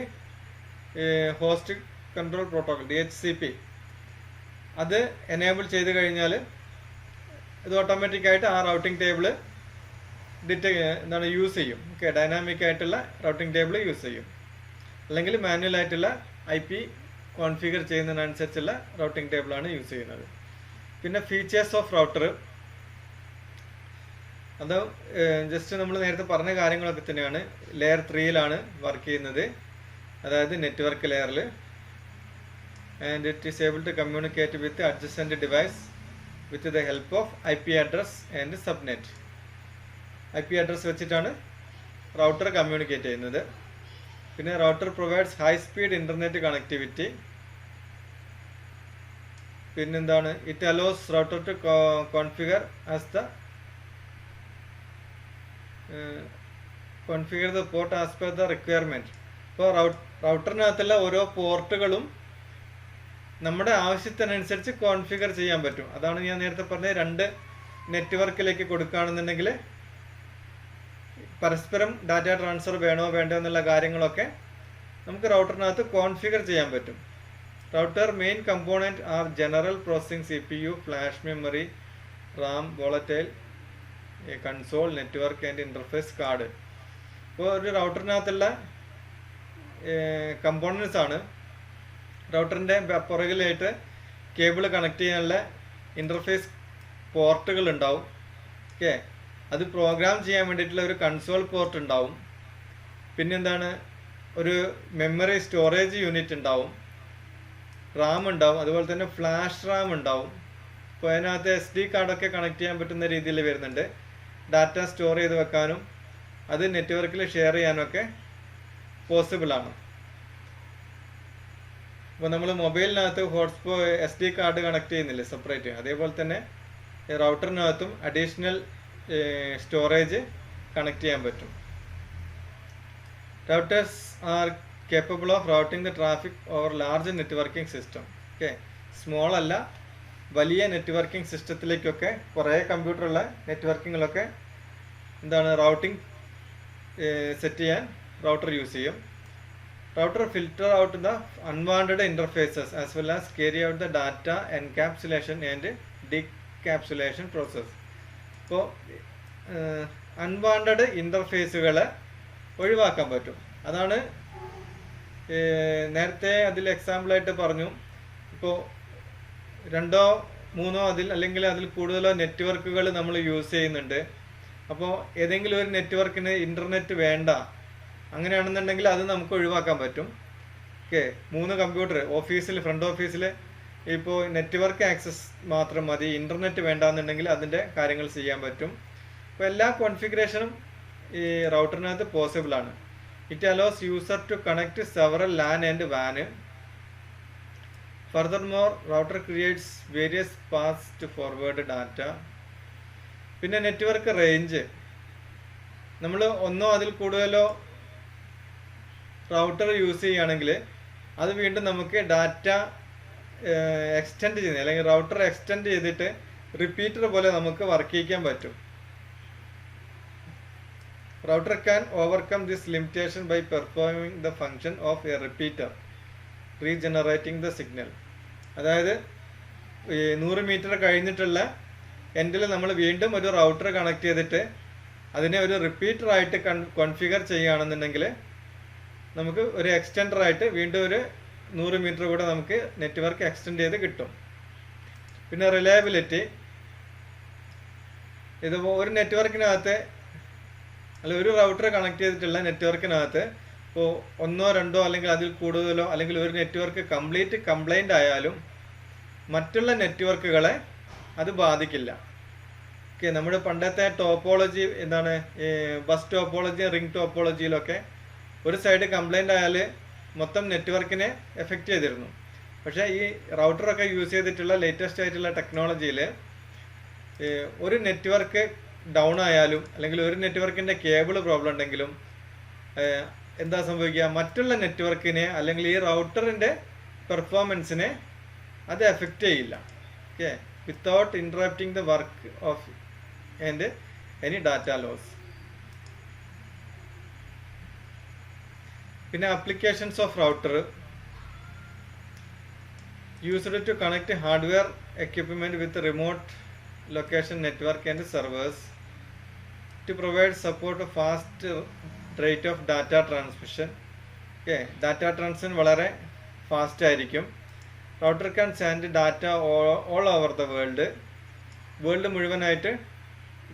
host control protocol DHCP. അത് എനേബിൾ ചെയ്ത് കഴിഞ്ഞാൽ ഇത് ഓട്ടോമാറ്റിക്കായിട്ട് ആ റൗട്ടിംഗ് ടേബിള് യൂസ് ചെയ്യും. ഓക്കെ, ഡൈനാമിക് ആയിട്ടുള്ള റൗട്ടിംഗ് ടേബിൾ യൂസ് ചെയ്യും. അല്ലെങ്കിൽ മാനുവൽ ആയിട്ടുള്ള IP കോൺഫിഗർ ചെയ്യുന്നതിനനുസരിച്ചുള്ള റൗട്ടിംഗ് ടേബിളാണ് യൂസ് ചെയ്യുന്നത്. പിന്നെ ഫീച്ചേഴ്സ് ഓഫ് റൗട്ടർ, അത് ജസ്റ്റ് നമ്മൾ നേരത്തെ പറഞ്ഞ കാര്യങ്ങളൊക്കെ തന്നെയാണ്. ലെയർ 3യിലാണ് വർക്ക് ചെയ്യുന്നത്, അതായത് നെറ്റ്വർക്ക് ലെയറിൽ. And it is able to communicate with adjacent device with the help of IP address and subnet. IP address വെച്ചിട്ടാണ് റൗട്ടർ കമ്മ്യൂണിക്കേറ്റ് ചെയ്യുന്നത്. പിന്നെ router provides high speed internet connectivity. പിന്നെന്താണ്, it allows router to configure the port as per the requirement. ഇപ്പോൾ റൗട്ടറിനകത്തുള്ള ഓരോ പോർട്ടുകളും നമ്മുടെ ആവശ്യത്തിനനുസരിച്ച് കോൺഫിഗർ ചെയ്യാൻ പറ്റും. അതാണ് ഞാൻ നേരത്തെ പറഞ്ഞത്, രണ്ട് നെറ്റ്വർക്കിലേക്ക് കൊടുക്കുകയാണെന്നുണ്ടെങ്കിൽ പരസ്പരം ഡാറ്റ ട്രാൻസ്ഫർ വേണോ വേണ്ടോ എന്നുള്ള കാര്യങ്ങളൊക്കെ നമുക്ക് റൗട്ടറിനകത്ത് കോൺഫിഗർ ചെയ്യാൻ പറ്റും. Router main component are general processing CPU, flash memory, RAM, volatile console, network and interface card. ഇപ്പോൾ ഒരു റൗട്ടറിനകത്തുള്ള കമ്പോണൻസ് ആണ്. റൗട്ടറിൻ്റെ പുറകിലായിട്ട് കേബിൾ കണക്ട് ചെയ്യാനുള്ള ഇൻ്റർഫേസ് പോർട്ടുകൾ ഉണ്ടാവും. ഓക്കെ, അത് പ്രോഗ്രാം ചെയ്യാൻ വേണ്ടിയിട്ടുള്ള ഒരു കൺസോൾ പോർട്ട് ഉണ്ടാവും. പിന്നെന്താണ്, ഒരു മെമ്മറി സ്റ്റോറേജ് യൂണിറ്റ് ഉണ്ടാവും, റാം ഉണ്ടാവും, അതുപോലെ തന്നെ ഫ്ലാഷ് റാം ഉണ്ടാവും. അപ്പോൾ അതിനകത്ത് SD കാർഡൊക്കെ കണക്ട് ചെയ്യാൻ പറ്റുന്ന രീതിയിൽ വരുന്നുണ്ട്. ഡാറ്റ സ്റ്റോർ ചെയ്ത് വെക്കാനും അത് നെറ്റ്വർക്കിൽ ഷെയർ ചെയ്യാനൊക്കെ പോസിബിളാണ്. അപ്പോൾ നമ്മൾ മൊബൈലിനകത്ത് SD കാർഡ് കണക്ട് ചെയ്യുന്നില്ലേ സെപ്പറേറ്റ്, അതേപോലെ തന്നെ റൗട്ടറിനകത്തും അഡീഷണൽ സ്റ്റോറേജ് കണക്ട് ചെയ്യാൻ പറ്റും. Routers R capable of routing the traffic over large networking system. Okay, small അല്ല, വലിയ നെറ്റ്വർക്കിംഗ് സിസ്റ്റത്തിലേക്കൊക്കെ കുറേ കമ്പ്യൂട്ടറുള്ള നെറ്റ്വർക്കിങ്ങിലൊക്കെ എന്താണ് റൗട്ടിംഗ് സെറ്റ് ചെയ്യാൻ റൗട്ടർ യൂസ് ചെയ്യും. Router filter out the unwanted interfaces as well as carry out the data encapsulation and decapsulation process. ഇപ്പോൾ അൺവാണ്ടഡ് ഇൻ്റർഫേസുകളെ ഒഴിവാക്കാൻ പറ്റും. അതാണ് നേരത്തെ അതിൽ എക്സാമ്പിളായിട്ട് പറഞ്ഞു. ഇപ്പോൾ 2 3 അല്ലെങ്കിൽ അതിൽ കൂടുതലോ നെറ്റ്വർക്കുകൾ നമ്മൾ യൂസ് ചെയ്യുന്നുണ്ട്. അപ്പോൾ ഏതെങ്കിലും ഒരു നെറ്റ്വർക്കിന് ഇൻ്റർനെറ്റ് വേണ്ട, അങ്ങനെയാണെന്നുണ്ടെങ്കിൽ അത് നമുക്ക് ഒഴിവാക്കാൻ പറ്റും. ഓക്കെ, 3 കമ്പ്യൂട്ടർ ഓഫീസിൽ, ഫ്രണ്ട് ഓഫീസിൽ ഇപ്പോൾ നെറ്റ്വർക്ക് ആക്സസ് മാത്രം മതി, ഇൻ്റർനെറ്റ് വേണ്ടാന്നുണ്ടെങ്കിൽ അതിൻ്റെ കാര്യങ്ങൾ ചെയ്യാൻ പറ്റും. അപ്പോൾ എല്ലാ കോൺഫിഗറേഷനും ഈ റൗട്ടറിനകത്ത് പോസിബിളാണ്. It allows user to connect several LAN and WAN. Furthermore, router creates various paths to forward data. പിന്നെ നെറ്റ്വർക്ക് റേഞ്ച്, നമ്മൾ ഒന്നോ അതിൽ കൂടുതലോ റൗട്ടർ യൂസ് ചെയ്യുകയാണെങ്കിൽ അത് വീണ്ടും നമുക്ക് ഡാറ്റ എക്സ്റ്റെൻഡ് ചെയ്യുന്നത്, അല്ലെങ്കിൽ റൗട്ടർ എക്സ്റ്റെൻഡ് ചെയ്തിട്ട് റിപ്പീറ്റർ പോലെ നമുക്ക് വർക്ക് ചെയ്യിക്കാൻ പറ്റും. Router can overcome this limitation by performing the function of a repeater regenerating the signal. അതായത് 100 മീറ്റർ കഴിഞ്ഞിട്ടുള്ള എൻഡിൽ നമ്മൾ വീണ്ടും ഒരു റൗട്ടർ കണക്ട് ചെയ്തിട്ട് അതിനെ ഒരു റിപ്പീറ്ററായിട്ട് കോൺഫിഗർ ചെയ്യുകയാണെന്നുണ്ടെങ്കിൽ നമുക്ക് ഒരു എക്സ്റ്റെൻഡറായിട്ട് വീണ്ടും ഒരു 100 മീറ്റർ കൂടെ നമുക്ക് നെറ്റ്വർക്ക് എക്സ്റ്റെൻഡ് ചെയ്ത് കിട്ടും. പിന്നെ റിലയബിലിറ്റി, ഇത് ഒരു നെറ്റ്വർക്കിനകത്ത് ഒരു റൗട്ടർ കണക്ട് ചെയ്തിട്ടുള്ള നെറ്റ്വർക്കിനകത്ത് ഇപ്പോൾ 1 2 അല്ലെങ്കിൽ അതിൽ കൂടുതലോ, അല്ലെങ്കിൽ ഒരു നെറ്റ്വർക്ക് കംപ്ലീറ്റ് കംപ്ലൈൻ്റ് ആയാലും മറ്റുള്ള നെറ്റ്വർക്കുകളെ അത് ബാധിക്കില്ല. ഓക്കെ, നമ്മുടെ പണ്ടത്തെ ടോപ്പോളജി എന്താണ്, ബസ് ടോപ്പോളജി, റിംഗ് ടോപ്പോളജിയിലൊക്കെ ഒരു സൈഡ് കംപ്ലൈൻ്റ് ആയാൽ മൊത്തം നെറ്റ്വർക്കിനെ എഫക്റ്റ് ചെയ്തിരുന്നു. പക്ഷേ ഈ റൗട്ടറൊക്കെ യൂസ് ചെയ്തിട്ടുള്ള ലേറ്റസ്റ്റ് ആയിട്ടുള്ള ടെക്നോളജിയിൽ ഒരു നെറ്റ്വർക്ക് ഡൗൺ ആയാലും, അല്ലെങ്കിൽ ഒരു നെറ്റ്വർക്കിൻ്റെ കേബിൾ പ്രോബ്ലം ഉണ്ടെങ്കിലും എന്താ സംഭവിക്കുക, മറ്റുള്ള നെറ്റ്വർക്കിനെ അല്ലെങ്കിൽ ഈ റൗട്ടറിൻ്റെ പെർഫോമൻസിനെ അത് എഫക്റ്റ് ചെയ്യില്ല. Okay, without interrupting the work of and any data loss. പിന്നെ applications of router used to connect hardware equipment with remote location network and servers to provide support fast rate of data transmission. Okay, data transmission വളരെ ഫാസ്റ്റ് ആയിരിക്കും. Router can send data all over the world മുഴുവനായിട്ട്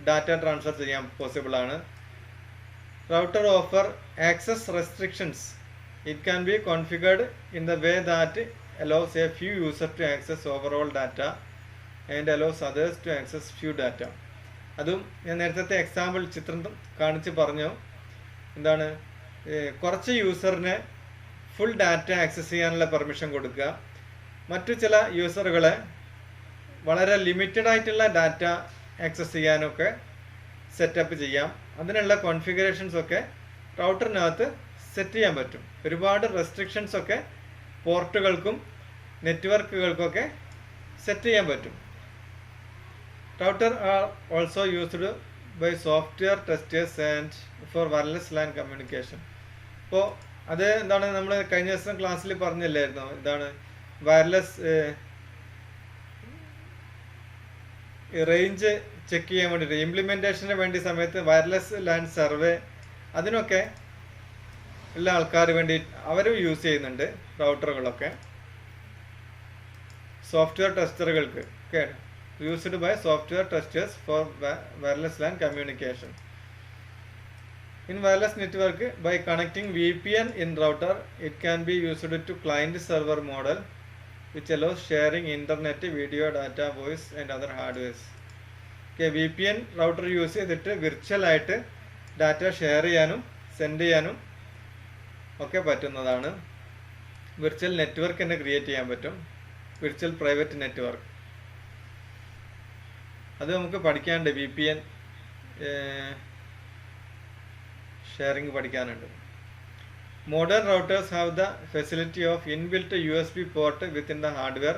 ഡാറ്റ ട്രാൻസ്ഫർ ചെയ്യാൻ പോസിബിളാണ്. Router offer access restrictions. It can be configured in the way that allows A few user to access overall data and allows others to access few data. അതും ഞാൻ നേരത്തെ എക്സാമ്പിൾ ചിത്രം കാണിച്ച് പറഞ്ഞു. എന്താണ്, കുറച്ച് യൂസറിന് ഫുൾ ഡാറ്റ ആക്സസ് ചെയ്യാനുള്ള പെർമിഷൻ കൊടുക്കുക, മറ്റു ചില യൂസറുകളെ വളരെ ലിമിറ്റഡ് ആയിട്ടുള്ള ഡാറ്റ ആക്സസ് ചെയ്യാനൊക്കെ സെറ്റപ്പ് ചെയ്യാം. അതിനുള്ള കോൺഫിഗറേഷൻസ് ഒക്കെ റൗട്ടറിനകത്ത് സെറ്റ് ചെയ്യാൻ പറ്റും. ഒരുപാട് റെസ്ട്രിക്ഷൻസ് ഒക്കെ പോർട്ടുകൾക്കും നെറ്റ്വർക്കുകൾക്കൊക്കെ സെറ്റ് ചെയ്യാൻ പറ്റും. Router are also used by software testers and for wireless LAN communication. അപ്പോൾ അത് എന്താണ്, നമ്മൾ കഴിഞ്ഞ ദിവസം ക്ലാസ്സിൽ പറഞ്ഞില്ലായിരുന്നോ, എന്താണ് വയർലെസ് റേഞ്ച് ചെക്ക് ചെയ്യാൻ വേണ്ടിയിട്ട് ഇംപ്ലിമെൻറ്റേഷന് വേണ്ടി സമയത്ത് വയർലെസ് ലാൻ സർവേ അതിനൊക്കെ ഉള്ള ആൾക്കാർ വേണ്ടി അവരും യൂസ് ചെയ്യുന്നുണ്ട് റൗട്ടറുകളൊക്കെ. സോഫ്റ്റ്വെയർ ടെസ്റ്ററുകൾക്ക് ഒക്കെ used by software testers for wireless LAN communication. In wireless network, by connecting VPN in router, it can be used to client-server model, which allows sharing internet, video, data, voice, and other hardware. Okay, VPN router use ചെയ്തിട്ട് വിർച്വൽ ആയിട്ട് ഡാറ്റ ഷെയർ ചെയ്യാനും സെൻഡ് ചെയ്യാനും ഒക്കെ പറ്റുന്നതാണ്. വിർച്വൽ നെറ്റ്വർക്ക് തന്നെ ക്രിയേറ്റ് ചെയ്യാൻ പറ്റും, വിർച്വൽ പ്രൈവറ്റ് നെറ്റ്വർക്ക്. അത് നമുക്ക് പഠിക്കാനുണ്ട്, VPN ഷെയറിംഗ് പഠിക്കാനുണ്ട്. Modern routers have the facility of inbuilt USB port within the hardware.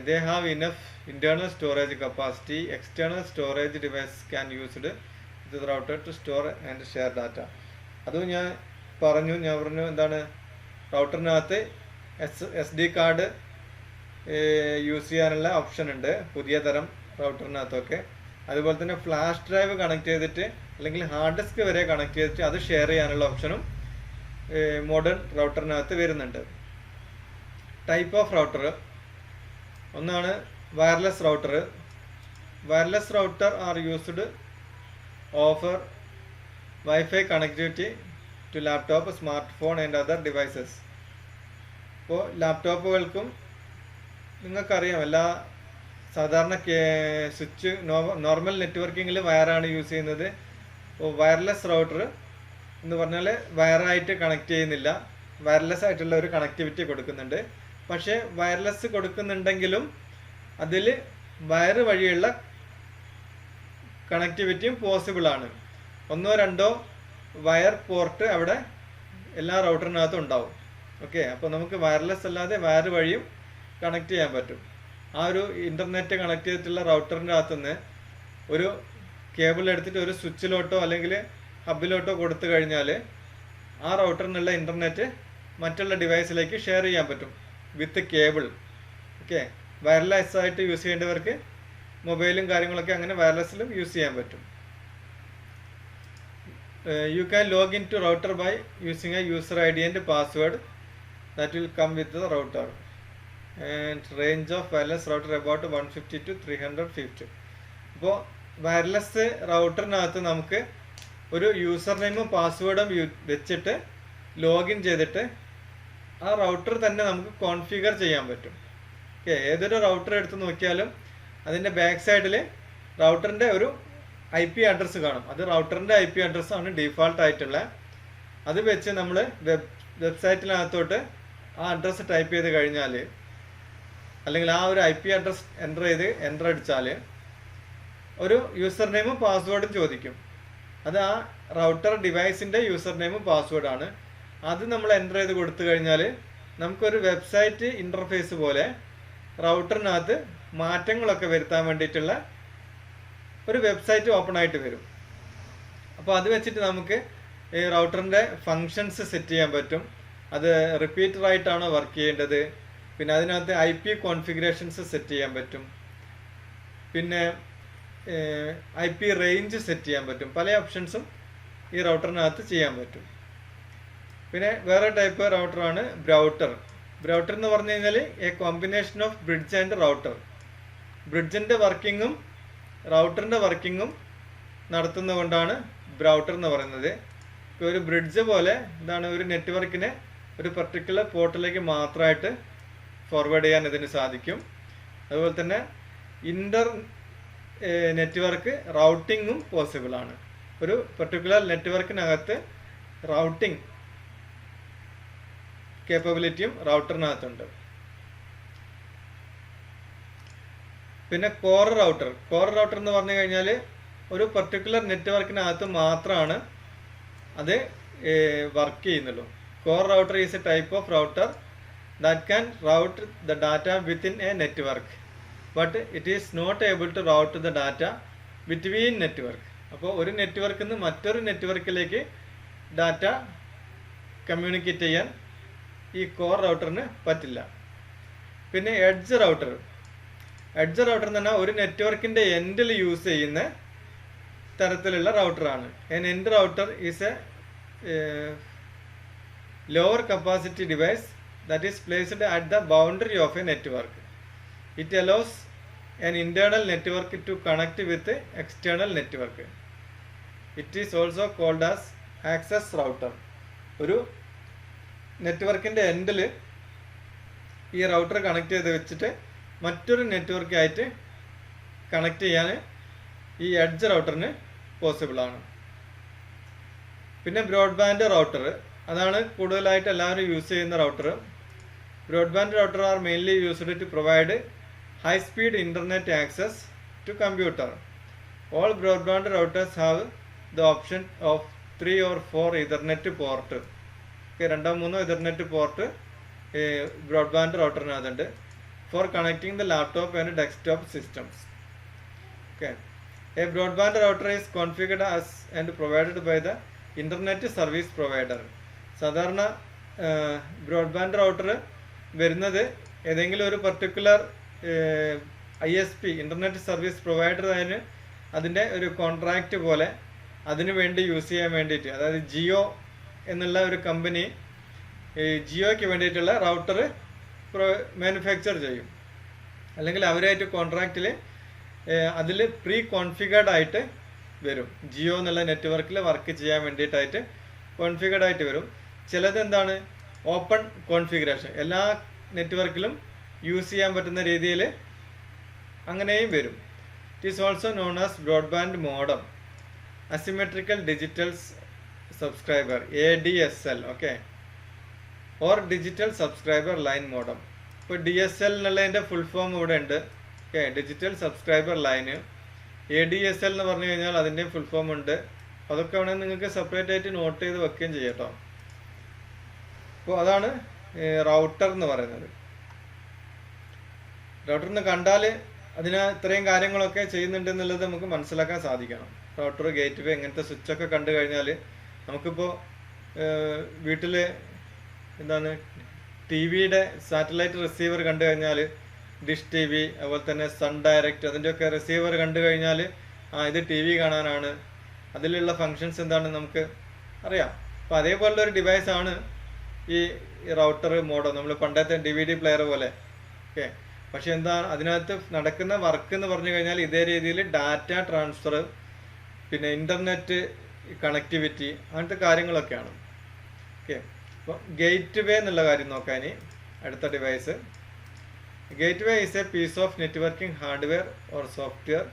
They have enough internal storage capacity. External storage device can used with router to store and share data. അതും ഞാൻ പറഞ്ഞു എന്താണ്, റൗട്ടറിനകത്ത് SD കാർഡ് യൂസ് ചെയ്യാനുള്ള ഓപ്ഷൻ ഉണ്ട് പുതിയ തരം റൗട്ടറിനകത്തൊക്കെ. അതുപോലെ തന്നെ ഫ്ലാഷ് ഡ്രൈവ് കണക്ട് ചെയ്തിട്ട് അല്ലെങ്കിൽ ഹാർഡ് ഡിസ്ക് വരെ കണക്ട് ചെയ്തിട്ട് അത് ഷെയർ ചെയ്യാനുള്ള ഓപ്ഷനും മോഡേൺ റൗട്ടറിനകത്ത് വരുന്നുണ്ട്. ടൈപ്പ് ഓഫ് റൗട്ടർ ഒന്നാണ് wireless router. Wireless router are used offer wifi connectivity to laptop, smart phone and other devices. ഇപ്പോൾ ലാപ്ടോപ്പുകൾക്കും നിങ്ങൾക്കറിയാം, എല്ലാ സാധാരണ സ്വിച്ച് നോർമൽ നെറ്റ്വർക്കിങ്ങിൽ വയറാണ് യൂസ് ചെയ്യുന്നത്. അപ്പോൾ വയർലെസ് റൗട്ടർ എന്ന് പറഞ്ഞാൽ വയറായിട്ട് കണക്ട് ചെയ്യുന്നില്ല, വയർലെസ് ആയിട്ടുള്ള ഒരു കണക്ടിവിറ്റി കൊടുക്കുന്നുണ്ട്. പക്ഷേ വയർലെസ് കൊടുക്കുന്നുണ്ടെങ്കിലും അതിൽ വയർ വഴിയുള്ള കണക്ടിവിറ്റിയും പോസിബിൾ ആണ്. ഒന്നോ രണ്ടോ വയർ പോർട്ട് അവിടെ എല്ലാ റൗട്ടറിനകത്തും ഉണ്ടാവും. ഓക്കെ, അപ്പോൾ നമുക്ക് വയർലെസ് അല്ലാതെ വയർ വഴിയും കണക്ട് ചെയ്യാൻ പറ്റും. ആ ഒരു ഇൻ്റർനെറ്റ് കണക്ട് ചെയ്തിട്ടുള്ള റൗട്ടറിൻ്റെ അകത്തുനിന്ന് ഒരു കേബിൾ എടുത്തിട്ട് ഒരു സ്വിച്ചിലോട്ടോ അല്ലെങ്കിൽ ഹബിലോട്ടോ കൊടുത്തു കഴിഞ്ഞാൽ ആ റൗട്ടറിനുള്ള ഇൻ്റർനെറ്റ് മറ്റുള്ള ഡിവൈസിലേക്ക് ഷെയർ ചെയ്യാൻ പറ്റും വിത്ത് കേബിൾ. ഓക്കെ, വയർലെസ് ആയിട്ട് യൂസ് ചെയ്യേണ്ടവർക്ക് മൊബൈലും കാര്യങ്ങളൊക്കെ അങ്ങനെ വയർലെസ്സിലും യൂസ് ചെയ്യാൻ പറ്റും. You can log in to router by using a user ID and password that will come with the router. And range of wireless router about 150 to 300 feet. അപ്പോൾ വയർലെസ് റൗട്ടറിനകത്ത് നമുക്ക് ഒരു യൂസർ നെയിമും പാസ്വേഡും വെച്ചിട്ട് ലോഗിൻ ചെയ്തിട്ട് ആ റൗട്ടർ തന്നെ നമുക്ക് കോൺഫിഗർ ചെയ്യാൻ പറ്റും. ഓക്കെ, ഏതൊരു റൗട്ടർ എടുത്ത് നോക്കിയാലും അതിൻ്റെ ബാക്ക് സൈഡിൽ റൗട്ടറിൻ്റെ ഒരു IP അഡ്രസ്സ് കാണും. അത് റൗട്ടറിൻ്റെ IP അഡ്രസ്സാണ് ഡീഫാൾട്ട് ആയിട്ടുള്ള. അത് വെച്ച് നമ്മൾ വെബ്സൈറ്റിനകത്തോട്ട് ആ അഡ്രസ്സ് ടൈപ്പ് ചെയ്ത് കഴിഞ്ഞാൽ അല്ലെങ്കിൽ ആ ഒരു IP അഡ്രസ് എൻ്റർ അടിച്ചാൽ ഒരു യൂസർ നെയിമും പാസ്വേഡും ചോദിക്കും. അത് ആ റൗട്ടർ ഡിവൈസിൻ്റെ യൂസർ നെയിമും പാസ്വേഡാണ്. അത് നമ്മൾ എൻ്റർ ചെയ്ത് കൊടുത്തു കഴിഞ്ഞാൽ നമുക്കൊരു വെബ്സൈറ്റ് ഇൻ്റർഫേസ് പോലെ റൗട്ടറിനകത്ത് മാറ്റങ്ങളൊക്കെ വരുത്താൻ വേണ്ടിയിട്ടുള്ള ഒരു വെബ്സൈറ്റ് ഓപ്പൺ ആയിട്ട് വരും. അപ്പോൾ അത് വെച്ചിട്ട് നമുക്ക് ഈ റൗട്ടറിൻ്റെ ഫങ്ഷൻസ് സെറ്റ് ചെയ്യാൻ പറ്റും. അത് റിപ്പീറ്ററായിട്ടാണോ വർക്ക് ചെയ്യേണ്ടത്, പിന്നെ അതിനകത്ത് IP കോൺഫിഗറേഷൻസ് സെറ്റ് ചെയ്യാൻ പറ്റും, പിന്നെ IP റേഞ്ച് സെറ്റ് ചെയ്യാൻ പറ്റും. പല ഓപ്ഷൻസും ഈ റൗട്ടറിനകത്ത് ചെയ്യാൻ പറ്റും. പിന്നെ വേറെ ടൈപ്പ് റൗട്ടറാണ് ബ്രൗട്ടർ. ബ്രൗട്ടർ എന്ന് പറഞ്ഞു കഴിഞ്ഞാൽ a combination of bridge and router. ബ്രിഡ്ജിൻ്റെ വർക്കിങ്ങും റൗട്ടറിൻ്റെ വർക്കിങ്ങും നടത്തുന്നതുകൊണ്ടാണ് ബ്രൗട്ടർ എന്ന് പറയുന്നത്. ഇപ്പോൾ ഒരു ബ്രിഡ്ജ് പോലെ എന്താണ്, ഒരു നെറ്റ്വർക്കിനെ ഒരു പർട്ടിക്കുലർ പോർട്ടിലേക്ക് മാത്രമായിട്ട് ഫോർവേഡ് ചെയ്യാൻ ഇതിന് സാധിക്കും. അതുപോലെ തന്നെ ഇൻ്റർ നെറ്റ്വർക്ക് റൗട്ടിങ്ങും പോസിബിൾ ആണ്. ഒരു പർട്ടിക്കുലർ നെറ്റ്വർക്കിനകത്ത് റൗട്ടിങ് കേപ്പബിലിറ്റിയും റൗട്ടറിനകത്തുണ്ട്. പിന്നെ കോർ റൗട്ടർ എന്ന് പറഞ്ഞു കഴിഞ്ഞാൽ ഒരു പർട്ടിക്കുലർ നെറ്റ്വർക്കിനകത്ത് മാത്രമാണ് അത് വർക്ക് ചെയ്യുന്നുള്ളൂ. Core router is a type of router that can route the data within a network but it is not able to route the data between network. അപ്പോൾ ഒരു നെറ്റ്വർക്കിൽ നിന്ന് മറ്റൊരു നെറ്റ്വർക്കിലേക്ക് ഡാറ്റ കമ്മ്യൂണിക്കേറ്റ് ചെയ്യാൻ ഈ കോർ റൗട്ടറിന് പറ്റില്ല. പിന്നെ എഡ്ജ് റൗട്ടർ എന്ന് പറഞ്ഞാൽ ഒരു നെറ്റ്വർക്കിൻ്റെ എൻഡിൽ യൂസ് ചെയ്യുന്ന തരത്തിലുള്ള റൗട്ടറാണ്. An end router is a lower capacity device that is placed at the boundary of a network. It allows an internal network to connect with external network. It is also called as access router. ഒരു നെറ്റ്വർക്കിൻ്റെ എൻഡിൽ ഈ റൗട്ടർ കണക്ട് ചെയ്ത് വെച്ചിട്ട് മറ്റൊരു നെറ്റ്വർക്കായിട്ട് കണക്ട് ചെയ്യാൻ ഈ എഡ്ജ് റൗട്ടറിന് പോസിബിളാണ്. പിന്നെ ബ്രോഡ്ബാൻഡ് റൗട്ടർ, അതാണ് കൂടുതലായിട്ട് എല്ലാവരും യൂസ് ചെയ്യുന്ന router. Broadband router are mainly used to provide high-speed internet access to computer. All broadband routers have the option of 3 or 4 Ethernet port. Okay, 2-3 Ethernet port broadband router for connecting the laptop and desktop systems. Okay, a broadband router is configured as and provided by the internet service provider. സാധാരണ ബ്രോഡ്ബാൻഡ് റൗട്ടർ വരുന്നത് ഏതെങ്കിലും ഒരു particular ISP internet service provider അതിൻ്റെ ഒരു കോൺട്രാക്റ്റ് പോലെ അതിനു വേണ്ടി യൂസ് ചെയ്യാൻ വേണ്ടിയിട്ട്, അതായത് ജിയോ എന്നുള്ള ഒരു കമ്പനി ജിയോയ്ക്ക് വേണ്ടിയിട്ടുള്ള റൗട്ടർ മാനുഫാക്ചർ ചെയ്യും. അല്ലെങ്കിൽ അവരായിട്ട് കോൺട്രാക്റ്റിൽ അതിൽ പ്രീ കോൺഫിഗേർഡ് ആയിട്ട് വരും. ജിയോ എന്നുള്ള നെറ്റ്വർക്കിൽ വർക്ക് ചെയ്യാൻ വേണ്ടിയിട്ടായിട്ട് കോൺഫിഗേർഡ് ആയിട്ട് വരും. ചിലത് എന്താണ് ഓപ്പൺ കോൺഫിഗറേഷൻ, എല്ലാ നെറ്റ്വർക്കിലും യൂസ് ചെയ്യാൻ പറ്റുന്ന രീതിയിൽ അങ്ങനെയും വരും. It is also known as broadband modem, asymmetrical digital subscriber ADSL, okay, or digital subscriber line modem. ഇപ്പോൾ DSL എന്നുള്ളതിൻ്റെ ഫുൾ ഫോം ഇവിടെ ഉണ്ട്. Okay, digital subscriber line. ADSL എന്ന് പറഞ്ഞു കഴിഞ്ഞാൽ അതിൻ്റെയും ഫുൾ ഫോം ഉണ്ട്. അതൊക്കെ വേണമെങ്കിൽ നിങ്ങൾക്ക് സെപ്പറേറ്റ് ആയിട്ട് നോട്ട് ചെയ്ത് വെക്കുകയും ചെയ്യാം കേട്ടോ. അപ്പോൾ അതാണ് റൗട്ടർ എന്ന് പറയുന്നത്. റൗട്ടറിന് കണ്ടാൽ അതിന് ഇത്രയും കാര്യങ്ങളൊക്കെ ചെയ്യുന്നുണ്ട് എന്നുള്ളത് നമുക്ക് മനസ്സിലാക്കാൻ സാധിക്കണം. റൗട്ടർ, ഗേറ്റ് വേ, ഇങ്ങനത്തെ സ്വിച്ചൊക്കെ കണ്ടു കഴിഞ്ഞാൽ നമുക്കിപ്പോൾ വീട്ടിൽ എന്താണ് TV-യുടെ സാറ്റലൈറ്റ് റിസീവർ കണ്ടു കഴിഞ്ഞാൽ, ഡിഷ് TV, അതുപോലെ തന്നെ സൺ ഡയറക്റ്റ്, അതിൻ്റെയൊക്കെ റിസീവർ കണ്ടു കഴിഞ്ഞാൽ ഇത് TV കാണാനാണ്, അതിലുള്ള ഫങ്ഷൻസ് എന്താണെന്ന് നമുക്ക് അറിയാം. അപ്പോൾ അതേപോലുള്ളൊരു ഡിവൈസാണ് ഈ റൗട്ടർ മോഡം, നമ്മൾ പണ്ടത്തെ DVD പ്ലെയർ പോലെ. ഓക്കെ, പക്ഷെ എന്താ അതിനകത്ത് നടക്കുന്ന വർക്ക് എന്ന് പറഞ്ഞു കഴിഞ്ഞാൽ ഇതേ രീതിയിൽ ഡാറ്റ ട്രാൻസ്ഫർ, പിന്നെ ഇൻ്റർനെറ്റ് കണക്ടിവിറ്റി, അങ്ങനത്തെ കാര്യങ്ങളൊക്കെയാണ്. ഓക്കെ, അപ്പോൾ ഗേറ്റ് വേ എന്നുള്ള കാര്യം നോക്കാൻ അടുത്ത device. Gateway is a piece of networking hardware or software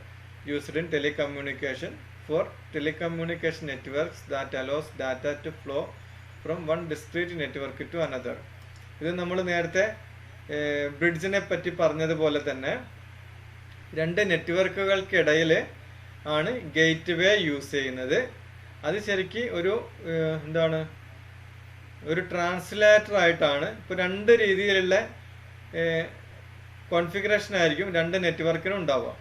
used in telecommunication for telecommunication networks that allows data to flow from one discrete network to another. ഇത് നമ്മൾ നേരത്തെ ബ്രിഡ്ജിനെ പറ്റി പറഞ്ഞതുപോലെ തന്നെ രണ്ട് നെറ്റ്വർക്കുകൾക്കിടയിൽ ആണ് ഗേറ്റ് വേ യൂസ് ചെയ്യുന്നത്. അത് ശരിക്ക് ഒരു എന്താണ് ഒരു ട്രാൻസ്ലേറ്റർ ആയിട്ടാണ്. ഇപ്പോൾ രണ്ട് രീതിയിലുള്ള കോൺഫിഗറേഷൻ ആയിരിക്കും രണ്ട് നെറ്റ്വർക്കിനും ഉണ്ടാവുക.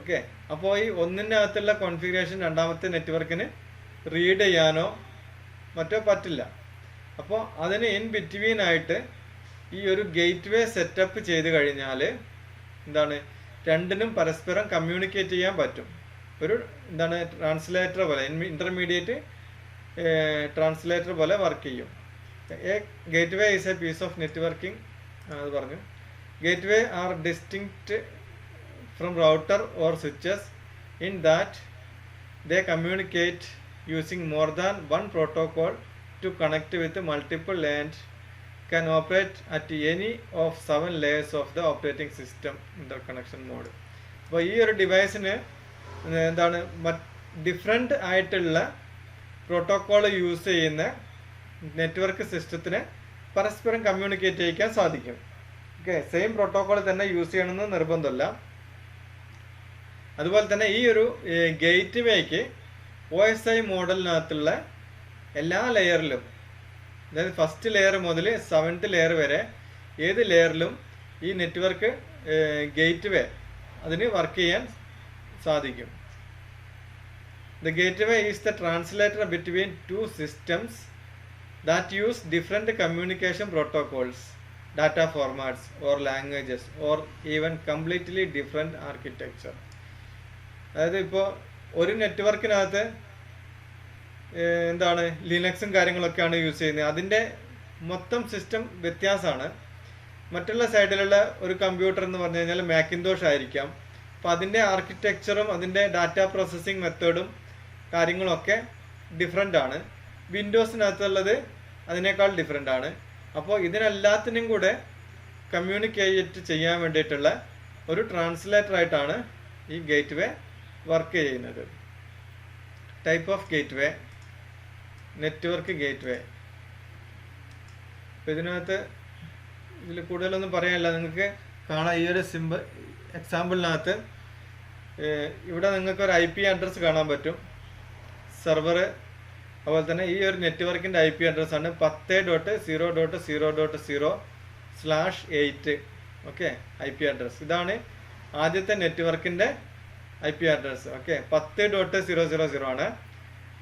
ഓക്കെ, അപ്പോൾ ഈ ഒന്നിനകത്തുള്ള കോൺഫിഗറേഷൻ രണ്ടാമത്തെ നെറ്റ്വർക്കിന് റീഡ് ചെയ്യാനോ മറ്റോ പറ്റില്ല. അപ്പോൾ അതിന് ഇൻ ബിറ്റ്വീൻ ആയിട്ട് ഈ ഒരു ഗേറ്റ് വേ സെറ്റപ്പ് ചെയ്ത് കഴിഞ്ഞാൽ എന്താണ് രണ്ടിനും പരസ്പരം കമ്മ്യൂണിക്കേറ്റ് ചെയ്യാൻ പറ്റും. ഒരു എന്താണ് ട്രാൻസ്ലേറ്റർ പോലെ, ഇൻ്റർമീഡിയറ്റ് ട്രാൻസ്ലേറ്റർ പോലെ വർക്ക് ചെയ്യും. A gateway is a piece of networking അത് പറഞ്ഞു. Gateway are distinct from router or switches in that they communicate using more than one protocol to connect with multiple and can operate at any of 7 layers of the operating system interconnection mode. അപ്പോൾ ഈ ഒരു ഡിവൈസിന് എന്താണ് ഡിഫറെൻ്റ് ആയിട്ടുള്ള പ്രോട്ടോക്കോൾ യൂസ് ചെയ്യുന്ന നെറ്റ്വർക്ക് സിസ്റ്റത്തിനെ പരസ്പരം കമ്മ്യൂണിക്കേറ്റ് ചെയ്യിക്കാൻ സാധിക്കും. ഓക്കെ, സെയിം പ്രോട്ടോകോൾ തന്നെ യൂസ് ചെയ്യണമെന്ന് നിർബന്ധമില്ല. അതുപോലെ തന്നെ ഈ ഒരു ഗേറ്റ് വേക്ക് OSI മോഡലിനകത്തുള്ള എല്ലാ ലെയറിലും, അതായത് ഫസ്റ്റ് ലെയർ മുതൽ 7th ലെയർ വരെ ഏത് ലെയറിലും ഈ നെറ്റ്വർക്ക് ഗേറ്റ് വേ അതിന് വർക്ക് ചെയ്യാൻ സാധിക്കും. The gateway is the translator between two systems that use different communication protocols, data formats or languages or even completely different architecture. അതായത് ഇപ്പോൾ ഒരു നെറ്റ്വർക്കിനകത്ത് എന്താണ് ലിനക്സും കാര്യങ്ങളൊക്കെയാണ് യൂസ് ചെയ്യുന്നത്, അതിൻ്റെ മൊത്തം സിസ്റ്റം വ്യത്യാസമാണ്. മറ്റുള്ള സൈഡിലുള്ള ഒരു കമ്പ്യൂട്ടർ എന്ന് പറഞ്ഞു കഴിഞ്ഞാൽ മാക്കിൻതോഷ് ആയിരിക്കാം. അപ്പോൾ അതിൻ്റെ ആർക്കിടെക്ചറും അതിൻ്റെ ഡാറ്റ പ്രോസസ്സിങ് മെത്തേഡും കാര്യങ്ങളൊക്കെ ഡിഫറെൻ്റ് ആണ്. വിൻഡോസിനകത്തുള്ളത് അതിനേക്കാൾ ഡിഫറെൻ്റ് ആണ്. അപ്പോൾ ഇതിനെല്ലാത്തിനും കൂടെ കമ്മ്യൂണിക്കേറ്റ് ചെയ്യാൻ വേണ്ടിയിട്ടുള്ള ഒരു ട്രാൻസ്ലേറ്റർ ആയിട്ടാണ് ഈ ഗേറ്റ് വേ വർക്ക് ചെയ്യുന്നത്. Type of gate way, network gateway. അപ്പോൾ ഇതിനകത്ത് ഇതിൽ കൂടുതലൊന്നും പറയാനില്ല, നിങ്ങൾക്ക് കാണാം. ഈ ഒരു എക്സാമ്പിളിനകത്ത് ഇവിടെ നിങ്ങൾക്ക് ഒരു IP അഡ്രസ്സ് കാണാൻ പറ്റും, സെർവർ. അതുപോലെ തന്നെ ഈ ഒരു നെറ്റ്വർക്കിൻ്റെ IP അഡ്രസ്സാണ് 10.0.0.0/8. ഓക്കെ, IP അഡ്രസ്സ് ഇതാണ് ആദ്യത്തെ നെറ്റ്വർക്കിൻ്റെ IP അഡ്രസ്സ്. ഓക്കെ, 10.0.0.0 ആണ്.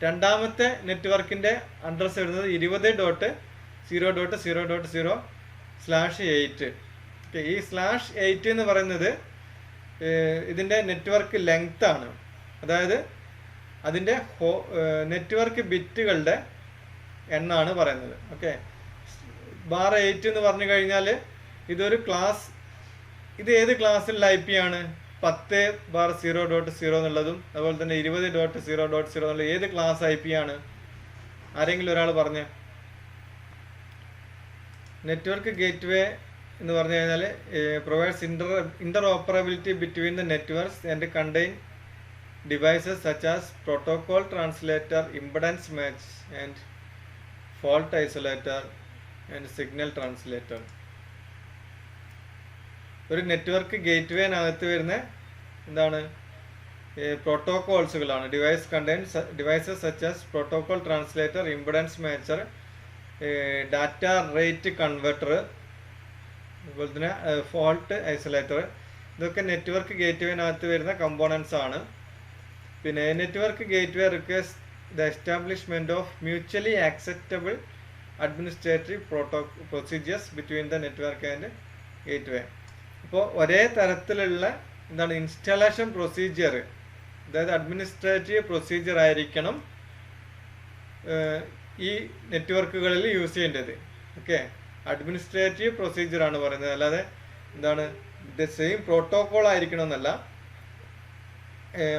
രണ്ടാമത്തെ നെറ്റ്വർക്കിൻ്റെ അഡ്രസ്സ് വരുന്നത് 20.0.0.0/8. ഓക്കെ, ഈ /8 എന്ന് പറയുന്നത് ഇതിൻ്റെ നെറ്റ്വർക്ക് ലെങ്ത് ആണ്. അതായത് അതിൻ്റെ നെറ്റ്വർക്ക് ബിറ്റുകളുടെ എണ്ണാണ് പറയുന്നത്. ഓക്കെ, /8 എന്ന് പറഞ്ഞു കഴിഞ്ഞാൽ ഇതൊരു ക്ലാസ്, ഇത് ഏത് ക്ലാസ്സിലുള്ള IP ആണ്? 10/0.0 എന്നുള്ളതും അതുപോലെ തന്നെ 20.0.0 എന്നുള്ള ഏത് ക്ലാസ് IP ആണ്? ആരെങ്കിലും ഒരാൾ പറഞ്ഞേ. നെറ്റ്വർക്ക് ഗേറ്റ് വേ എന്ന് പറഞ്ഞു കഴിഞ്ഞാൽ provides interoperability between the networks and contain devices such as protocol translator, impedance match and fault isolator and signal translator. ഒരു നെറ്റ്വർക്ക് ഗേറ്റ് വേനകത്ത് വരുന്ന എന്താണ് പ്രോട്ടോകോൾസുകളാണ്. Devices such as protocol translator, impedance matcher, data rate converter, അതുപോലെ തന്നെ ഫോൾട്ട് ഐസൊലേറ്റർ. ഇതൊക്കെ നെറ്റ്വർക്ക് ഗേറ്റ് വേനകത്ത് വരുന്ന കമ്പോണൻസ് ആണ്. പിന്നെ network gateway requires the establishment of mutually acceptable administrative procedures between the network and gateway. അപ്പോൾ ഒരേ തരത്തിലുള്ള എന്താണ് ഇൻസ്റ്റാളേഷൻ പ്രൊസീജിയർ, അതായത് അഡ്മിനിസ്ട്രേറ്റീവ് പ്രൊസീജിയർ ആയിരിക്കണം ഈ നെറ്റ്വർക്കുകളിൽ യൂസ് ചെയ്യേണ്ടത്. ഓക്കെ, അഡ്മിനിസ്ട്രേറ്റീവ് പ്രൊസീജിയർ ആണ് പറയുന്നത്, അല്ലാതെ എന്താണ് ദ സെയിം പ്രോട്ടോകോൾ ആയിരിക്കണം എന്നല്ല.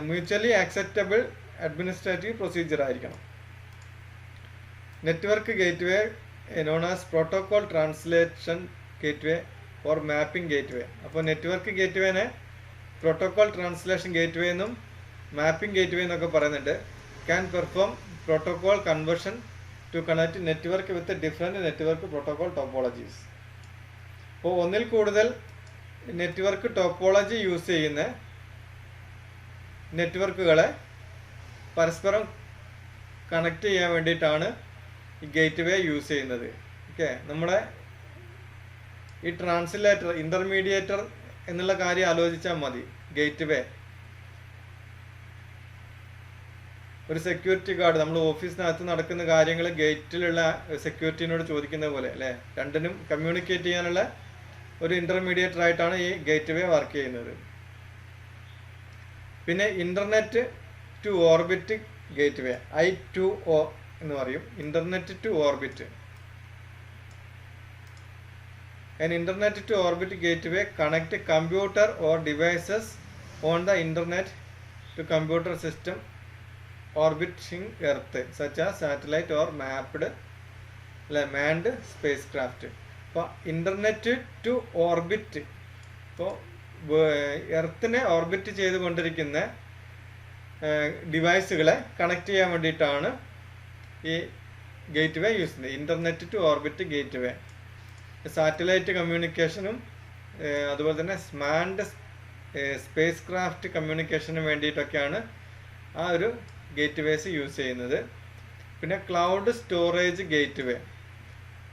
മ്യൂച്വലി ആക്സെപ്റ്റബിൾ അഡ്മിനിസ്ട്രേറ്റീവ് പ്രൊസീജിയർ ആയിരിക്കണം. Network gateway known as protocol translation gateway or mapping gateway. അപ്പോൾ നെറ്റ്വർക്ക് ഗേറ്റ് വേനെ പ്രോട്ടോകോൾ ട്രാൻസ്ലേഷൻ ഗേറ്റ് വേ എന്നും മാപ്പിംഗ് ഗേറ്റ് വേ എന്നൊക്കെ പറയുന്നുണ്ട്. Can perform protocol conversion to connect network with different network protocol topologies. അപ്പോൾ ഒന്നിൽ കൂടുതൽ നെറ്റ്വർക്ക് ടോപ്പോളജി യൂസ് ചെയ്യുന്ന നെറ്റ്വർക്കുകളെ പരസ്പരം കണക്ട് ചെയ്യാൻ വേണ്ടിയിട്ടാണ് ഈ ഗേറ്റ് വേ യൂസ് ചെയ്യുന്നത്. ഓക്കെ, നമ്മുടെ ഈ ട്രാൻസ്ലേറ്റർ, ഇൻ്റർമീഡിയേറ്റർ എന്നുള്ള കാര്യം ആലോചിച്ചാൽ മതി. ഗേറ്റ് വേ ഒരു സെക്യൂരിറ്റി ഗാർഡ്, നമ്മൾ ഓഫീസിനകത്ത് നടക്കുന്ന കാര്യങ്ങൾ ഗേറ്റിലുള്ള സെക്യൂരിറ്റിനോട് ചോദിക്കുന്ന പോലെ അല്ലേ, രണ്ടിനും കമ്മ്യൂണിക്കേറ്റ് ചെയ്യാനുള്ള ഒരു ഇൻ്റർമീഡിയേറ്റർ ആയിട്ടാണ് ഈ ഗേറ്റ് വേ വർക്ക് ചെയ്യുന്നത്. പിന്നെ internet to orbit gateway, I2O എന്ന് പറയും. Internet to orbit. An internet to orbit gateway connect computer or devices on the internet to computer system orbiting Earth, such as satellite or manned spacecraft. അപ്പോൾ ഇൻ്റർനെറ്റ് ടു ഓർബിറ്റ്, ഇപ്പോൾ എർത്തിനെ ഓർബിറ്റ് ചെയ്തുകൊണ്ടിരിക്കുന്ന ഡിവൈസുകളെ കണക്ട് ചെയ്യാൻ വേണ്ടിയിട്ടാണ് ഈ ഗേറ്റ് വേ യൂസ് ചെയ്യുന്നത്. Internet to orbit gateway. Satellite കമ്മ്യൂണിക്കേഷനും അതുപോലെ തന്നെ സ്മാൻഡ് സ്പേസ് ക്രാഫ്റ്റ് കമ്മ്യൂണിക്കേഷനും വേണ്ടിയിട്ടൊക്കെയാണ് ആ ഒരു ഗേറ്റ് വേസ് യൂസ് ചെയ്യുന്നത്. പിന്നെ ക്ലൗഡ് സ്റ്റോറേജ് ഗേറ്റ് വേ.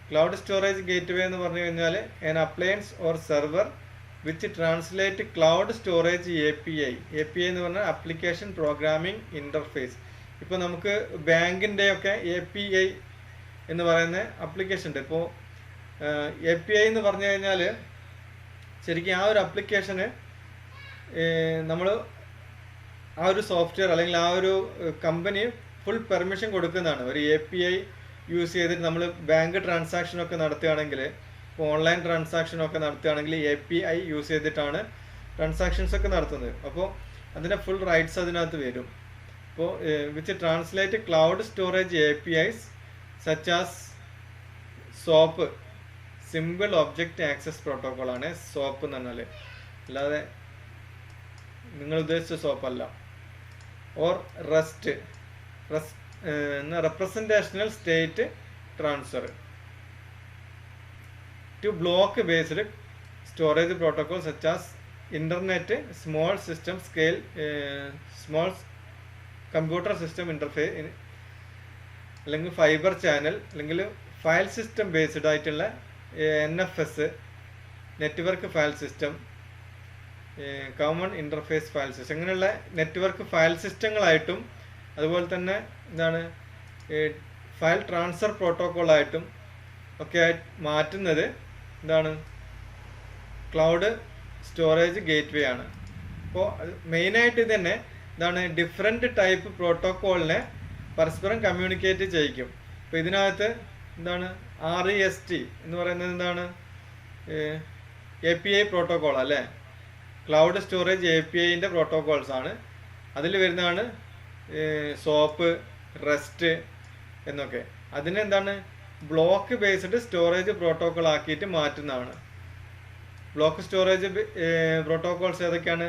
ക്ലൗഡ് സ്റ്റോറേജ് ഗേറ്റ് വേ എന്ന് പറഞ്ഞു കഴിഞ്ഞാൽ an appliance or server which translate cloud storage API. API എന്ന് പറഞ്ഞാൽ ആപ്ലിക്കേഷൻ പ്രോഗ്രാമിംഗ് ഇൻ്റർഫേസ്. ഇപ്പോൾ നമുക്ക് ബാങ്കിൻ്റെയൊക്കെ API എന്ന് പറയുന്ന ആപ്ലിക്കേഷൻ ഉണ്ട്. ഇപ്പോൾ API എന്ന് പറഞ്ഞു കഴിഞ്ഞാൽ ശരിക്കും ആ ഒരു ആപ്ലിക്കേഷന് നമ്മൾ ആ ഒരു സോഫ്റ്റ്വെയർ അല്ലെങ്കിൽ ആ ഒരു കമ്പനി ഫുൾ പെർമിഷൻ കൊടുക്കുന്നതാണ്. ഒരു API യൂസ് ചെയ്തിട്ട് നമ്മൾ ബാങ്ക് ട്രാൻസാക്ഷനൊക്കെ നടത്തുകയാണെങ്കിൽ, ഇപ്പോൾ ഓൺലൈൻ ട്രാൻസാക്ഷനൊക്കെ നടത്തുകയാണെങ്കിൽ API യൂസ് ചെയ്തിട്ടാണ് ട്രാൻസാക്ഷൻസ് ഒക്കെ നടത്തുന്നത്. അപ്പോൾ അതിൻ്റെ ഫുൾ റൈറ്റ്സ് അതിനകത്ത് വരും. അപ്പോൾ which translate cloud storage APIs such as SOAP, simple object access protocol ആണ് SOAP എന്ന് പറഞ്ഞാൽ, അല്ലാതെ നിങ്ങൾ ഉദ്ദേശിച്ച SOAP അല്ല. Or rest representational state transfer to block based storage protocol such as internet, small system scale, small computer system interface, അല്ലെങ്കിൽ ഫൈബർ ചാനൽ, അല്ലെങ്കിൽ ഫയൽ സിസ്റ്റം ബേസ്ഡ് ആയിട്ടുള്ള NFS, network file system, common interface file system, ഇങ്ങനെയുള്ള നെറ്റ്വർക്ക് ഫയൽ സിസ്റ്റങ്ങളായിട്ടും അതുപോലെ തന്നെ എന്താണ് ഫയൽ ട്രാൻസ്ഫർ പ്രോട്ടോക്കോളായിട്ടും ഒക്കെ മാറ്റുന്നത് എന്താണ് ക്ലൗഡ് സ്റ്റോറേജ് ഗേറ്റ് വേ ആണ്. അപ്പോൾ മെയിനായിട്ട് ഇത് തന്നെ എന്താണ് ഡിഫറെൻറ്റ് ടൈപ്പ് പ്രോട്ടോക്കോളിനെ പരസ്പരം കമ്മ്യൂണിക്കേറ്റ് ചെയ്യിക്കും. അപ്പോൾ ഇതിനകത്ത് എന്താണ് REST എന്ന് പറയുന്നത് എന്താണ് API പ്രോട്ടോക്കോൾ അല്ലേ, ക്ലൗഡ് സ്റ്റോറേജ് APIൻ്റെ പ്രോട്ടോക്കോൾസ് ആണ്. അതിൽ വരുന്നതാണ് SOAP, റെസ്റ്റ് എന്നൊക്കെ. അതിനെന്താണ് ബ്ലോക്ക് ബേസ്ഡ് സ്റ്റോറേജ് പ്രോട്ടോക്കോൾ ആക്കിയിട്ട് മാറ്റുന്നതാണ്. ബ്ലോക്ക് സ്റ്റോറേജ് പ്രോട്ടോക്കോൾസ് ഏതൊക്കെയാണ്?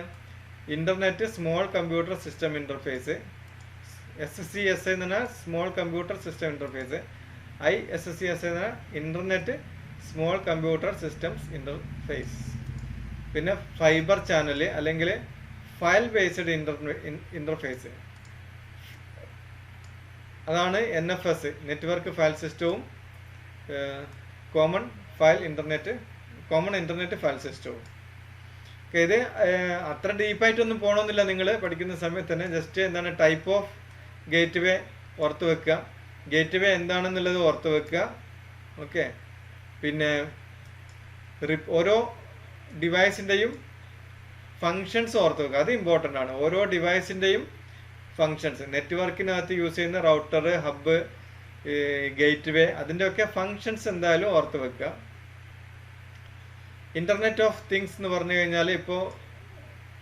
Internet small computer system interface, SCSI എന്ന് പറഞ്ഞാൽ small computer system interface, ISCSI എന്ന് പറഞ്ഞാൽ internet small computer systems interface. പിന്നെ ഫൈബർ ചാനൽ അല്ലെങ്കിൽ ഫയൽ ബേസ്ഡ് ഇൻ്റർഫേസ്, അതാണ് NFS, നെറ്റ്വർക്ക് ഫയൽ സിസ്റ്റവും കോമൺ ഇൻ്റർനെറ്റ് ഫയൽ സിസ്റ്റവും. ഇത് അത്ര ഡീപ്പായിട്ടൊന്നും പോകണമെന്നില്ല. നിങ്ങൾ പഠിക്കുന്ന സമയത്ത് തന്നെ ജസ്റ്റ് എന്താണ് ടൈപ്പ് ഓഫ് ഗേറ്റ് വേ ഓർത്ത് വെക്കുക, ഗേറ്റ് വേ എന്താണെന്നുള്ളത് ഓർത്ത് വെക്കുക. ഓക്കെ, പിന്നെ ഓരോ ഡിവൈസിൻ്റെയും ഫങ്ഷൻസ് ഓർത്ത് വെക്കുക, അത് ഇമ്പോർട്ടൻ്റ് ആണ്. ഓരോ ഡിവൈസിൻ്റെയും ഫങ്ഷൻസ്, നെറ്റ്വർക്കിനകത്ത് യൂസ് ചെയ്യുന്ന റൗട്ടർ, ഹബ്ബ്, ഗേറ്റ് വേ, അതിൻ്റെയൊക്കെ ഫങ്ഷൻസ് എന്തായാലും ഓർത്ത് വെക്കുക. ഇൻ്റർനെറ്റ് ഓഫ് തിങ്സ് എന്ന് പറഞ്ഞു കഴിഞ്ഞാൽ ഇപ്പോൾ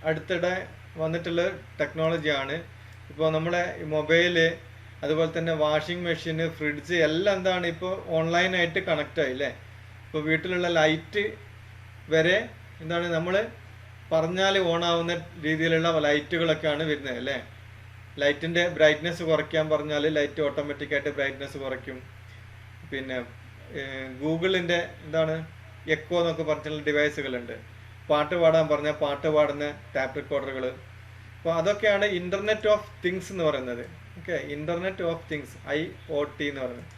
അടുത്തിടെ വന്നിട്ടുള്ള ടെക്നോളജിയാണ്. ഇപ്പോൾ നമ്മളെ മൊബൈല്, അതുപോലെ തന്നെ വാഷിംഗ് മെഷീൻ, ഫ്രിഡ്ജ് എല്ലാം എന്താണ് ഇപ്പോൾ ഓൺലൈനായിട്ട് കണക്റ്റ് ആയില്ലേ. ഇപ്പോൾ വീട്ടിലുള്ള ലൈറ്റ് വരെ എന്താണ് നമ്മൾ പറഞ്ഞാൽ ഓണാവുന്ന രീതിയിലുള്ള ലൈറ്റുകളൊക്കെയാണ് വരുന്നത് അല്ലേ. ലൈറ്റിൻ്റെ ബ്രൈറ്റ്നെസ് കുറയ്ക്കാൻ പറഞ്ഞാൽ ലൈറ്റ് ഓട്ടോമാറ്റിക്കായിട്ട് ബ്രൈറ്റ്നെസ് കുറയ്ക്കും. പിന്നെ ഗൂഗിളിൻ്റെ എന്താണ് എക്കോ എന്നൊക്കെ പറഞ്ഞിട്ടുള്ള ഡിവൈസുകളുണ്ട്. പാട്ട് പാടാൻ പറഞ്ഞാൽ പാട്ട് പാടുന്ന ടാപ്പ് റെക്കോർഡറുകൾ. അപ്പോൾ അതൊക്കെയാണ് ഇൻ്റർനെറ്റ് ഓഫ് തിങ്സ് എന്ന് പറയുന്നത്. Okay, internet of things, IoT എന്ന് പറയുന്നത്.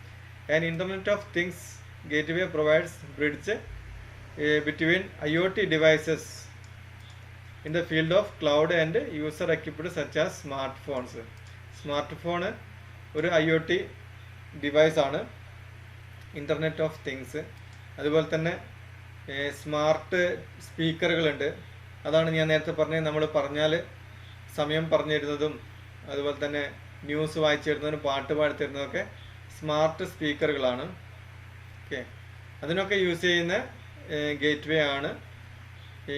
And internet of things gate way provides bridge between IoT devices in the field of cloud and user equipped such as smart phones. Smart phone ഒരു IoT ഡിവൈസാണ്, ഇൻ്റർനെറ്റ് ഓഫ് തിങ്സ്. അതുപോലെ തന്നെ സ്മാർട്ട് സ്പീക്കറുകളുണ്ട്, അതാണ് ഞാൻ നേരത്തെ പറഞ്ഞത്. നമ്മൾ പറഞ്ഞാൽ സമയം പറഞ്ഞു തരുന്നതും അതുപോലെ തന്നെ ന്യൂസ് വായിച്ചു തരുന്നതും പാട്ട് പാടി തരുന്നതൊക്കെ സ്മാർട്ട് സ്പീക്കറുകളാണ്. ഓക്കെ, അതിനൊക്കെ യൂസ് ചെയ്യുന്ന ഗേറ്റ് വേ ആണ്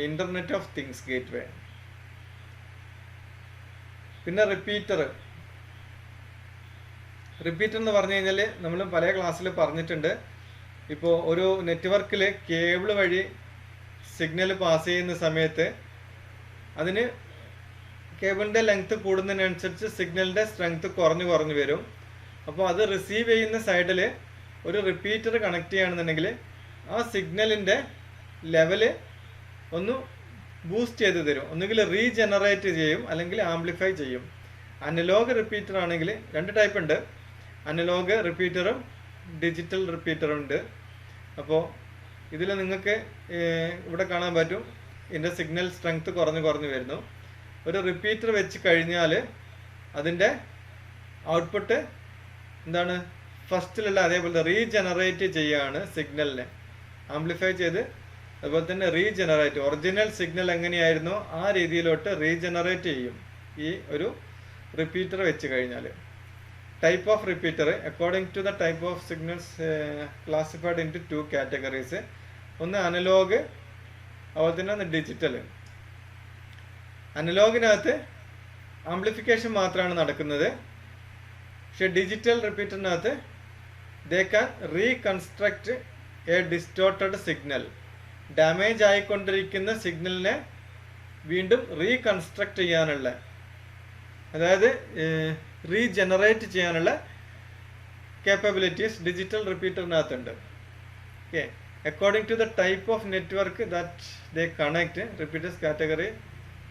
ഇൻ്റർനെറ്റ് ഓഫ് തിങ്സ് ഗേറ്റ് വേ. പിന്നെ റിപ്പീറ്റർ എന്ന് പറഞ്ഞു കഴിഞ്ഞാൽ നമ്മൾ പല ക്ലാസ്സിൽ പറഞ്ഞിട്ടുണ്ട്. ഇപ്പോൾ ഒരു നെറ്റ്വർക്കിൽ കേബിൾ വഴി സിഗ്നൽ പാസ് ചെയ്യുന്ന സമയത്ത് അതിന് കേബിളിൻ്റെ ലെങ്ത് കൂടുന്നതിനനുസരിച്ച് സിഗ്നലിൻ്റെ സ്ട്രെങ്ത് കുറഞ്ഞു വരും. അപ്പോൾ അത് റിസീവ് ചെയ്യുന്ന സൈഡിൽ ഒരു റിപ്പീറ്റർ കണക്ട് ചെയ്യുകയാണെന്നുണ്ടെങ്കിൽ ആ സിഗ്നലിൻ്റെ ലെവല് ഒന്ന് ബൂസ്റ്റ് ചെയ്ത് തരും. ഒന്നുകിൽ റീജനറേറ്റ് ചെയ്യും അല്ലെങ്കിൽ ആംപ്ലിഫൈ ചെയ്യും. അനലോഗ് റിപ്പീറ്റർ ആണെങ്കിൽ 2 ടൈപ്പ് ഉണ്ട്. അനലോഗ് റിപ്പീറ്ററും ഡിജിറ്റൽ റിപ്പീറ്ററും ഉണ്ട്. അപ്പോൾ ഇതിൽ നിങ്ങൾക്ക് ഇവിടെ കാണാൻ പറ്റും ഇതിൻ്റെ സിഗ്നൽ സ്ട്രെങ്ത് കുറഞ്ഞു വരുന്നു. ഒരു റിപ്പീറ്റർ വെച്ച് കഴിഞ്ഞാൽ അതിൻ്റെ ഔട്ട്പുട്ട് എന്താണ് ഫസ്റ്റിലുള്ള അതേപോലെ റീജനറേറ്റ് ചെയ്യുകയാണ് സിഗ്നലിനെ ആംപ്ലിഫൈ ചെയ്ത്. അതുപോലെ തന്നെ റീജനറേറ്റ് ഒറിജിനൽ സിഗ്നൽ എങ്ങനെയായിരുന്നോ ആ രീതിയിലോട്ട് റീജനറേറ്റ് ചെയ്യും ഈ ഒരു റിപ്പീറ്റർ വെച്ച് കഴിഞ്ഞാൽ. Type of repeater according to the type of signals classified in to 2 categories. ഒന്ന് അനലോഗ്, അതുപോലെ തന്നെ ഒന്ന് ഡിജിറ്റൽ. അനലോഗിനകത്ത് ആംപ്ലിഫിക്കേഷൻ മാത്രമാണ് നടക്കുന്നത്. പക്ഷെ ഡിജിറ്റൽ റിപ്പീറ്ററിനകത്ത് they can reconstruct a distorted signal. Damage ആയിക്കൊണ്ടിരിക്കുന്ന സിഗ്നലിനെ വീണ്ടും റീകൺസ്ട്രക്റ്റ് ചെയ്യാനുള്ള, അതായത് റീജനറേറ്റ് ചെയ്യാനുള്ള കേപ്പബിലിറ്റീസ് ഡിജിറ്റൽ റിപ്പീറ്ററിനകത്തുണ്ട്. Okay, according to the type of network that they connect repeaters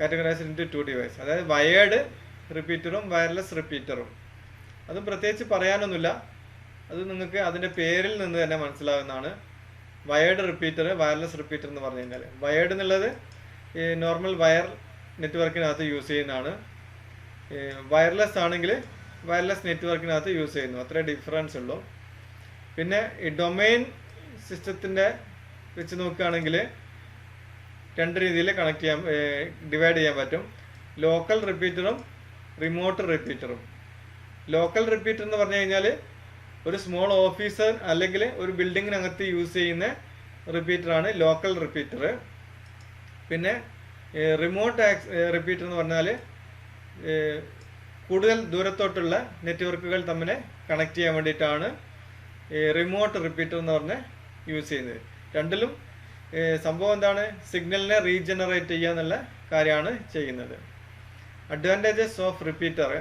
categorized in to 2 device. അതായത് വയേർഡ് റിപ്പീറ്ററും വയർലെസ് റിപ്പീറ്ററും. അതും പ്രത്യേകിച്ച് പറയാനൊന്നുമില്ല, അത് നിങ്ങൾക്ക് അതിൻ്റെ പേരിൽ നിന്ന് തന്നെ മനസ്സിലാകുന്നതാണ്. വയേർഡ് റിപ്പീറ്റർ, വയർലെസ് റിപ്പീറ്റർ എന്ന് പറഞ്ഞു കഴിഞ്ഞാൽ, വയേർഡ് എന്നുള്ളത് ഈ നോർമൽ വയർ നെറ്റ്വർക്കിനകത്ത് യൂസ് ചെയ്യുന്നതാണ്. വയർലെസ് ആണെങ്കിൽ വയർലെസ് നെറ്റ്വർക്കിനകത്ത് യൂസ് ചെയ്യുന്നു. അത്രേ ഡിഫറൻസ് ഉള്ളൂ. പിന്നെ ഈ ഡൊമെയിൻ സിസ്റ്റത്തിൻ്റെ വെച്ച് നോക്കുകയാണെങ്കിൽ 2 രീതിയിൽ കണക്ട് ചെയ്യാൻ ഡിവൈഡ് ചെയ്യാൻ പറ്റും. ലോക്കൽ റിപ്പീറ്ററും റിമോട്ട് റിപ്പീറ്ററും. ലോക്കൽ റിപ്പീറ്റർ എന്ന് പറഞ്ഞു കഴിഞ്ഞാൽ ഒരു സ്മോൾ ഓഫീസർ അല്ലെങ്കിൽ ഒരു ബിൽഡിങ്ങിനകത്ത് യൂസ് ചെയ്യുന്ന റിപ്പീറ്ററാണ് ലോക്കൽ റിപ്പീറ്റർ. പിന്നെ റിമോട്ട് റിപ്പീറ്റർ എന്ന് പറഞ്ഞാൽ കൂടുതൽ ദൂരത്തോട്ടുള്ള നെറ്റ്വർക്കുകൾ തമ്മിൽ കണക്ട് ചെയ്യാൻ വേണ്ടിയിട്ടാണ് റിമോട്ട് റിപ്പീറ്റർ എന്ന് പറഞ്ഞ് യൂസ് ചെയ്യുന്നത്. രണ്ടിലും സംഭവം എന്താണ്, സിഗ്നലിനെ റീജനറേറ്റ് ചെയ്യുക എന്നുള്ള കാര്യമാണ് ചെയ്യുന്നത്. Advantages of repeater.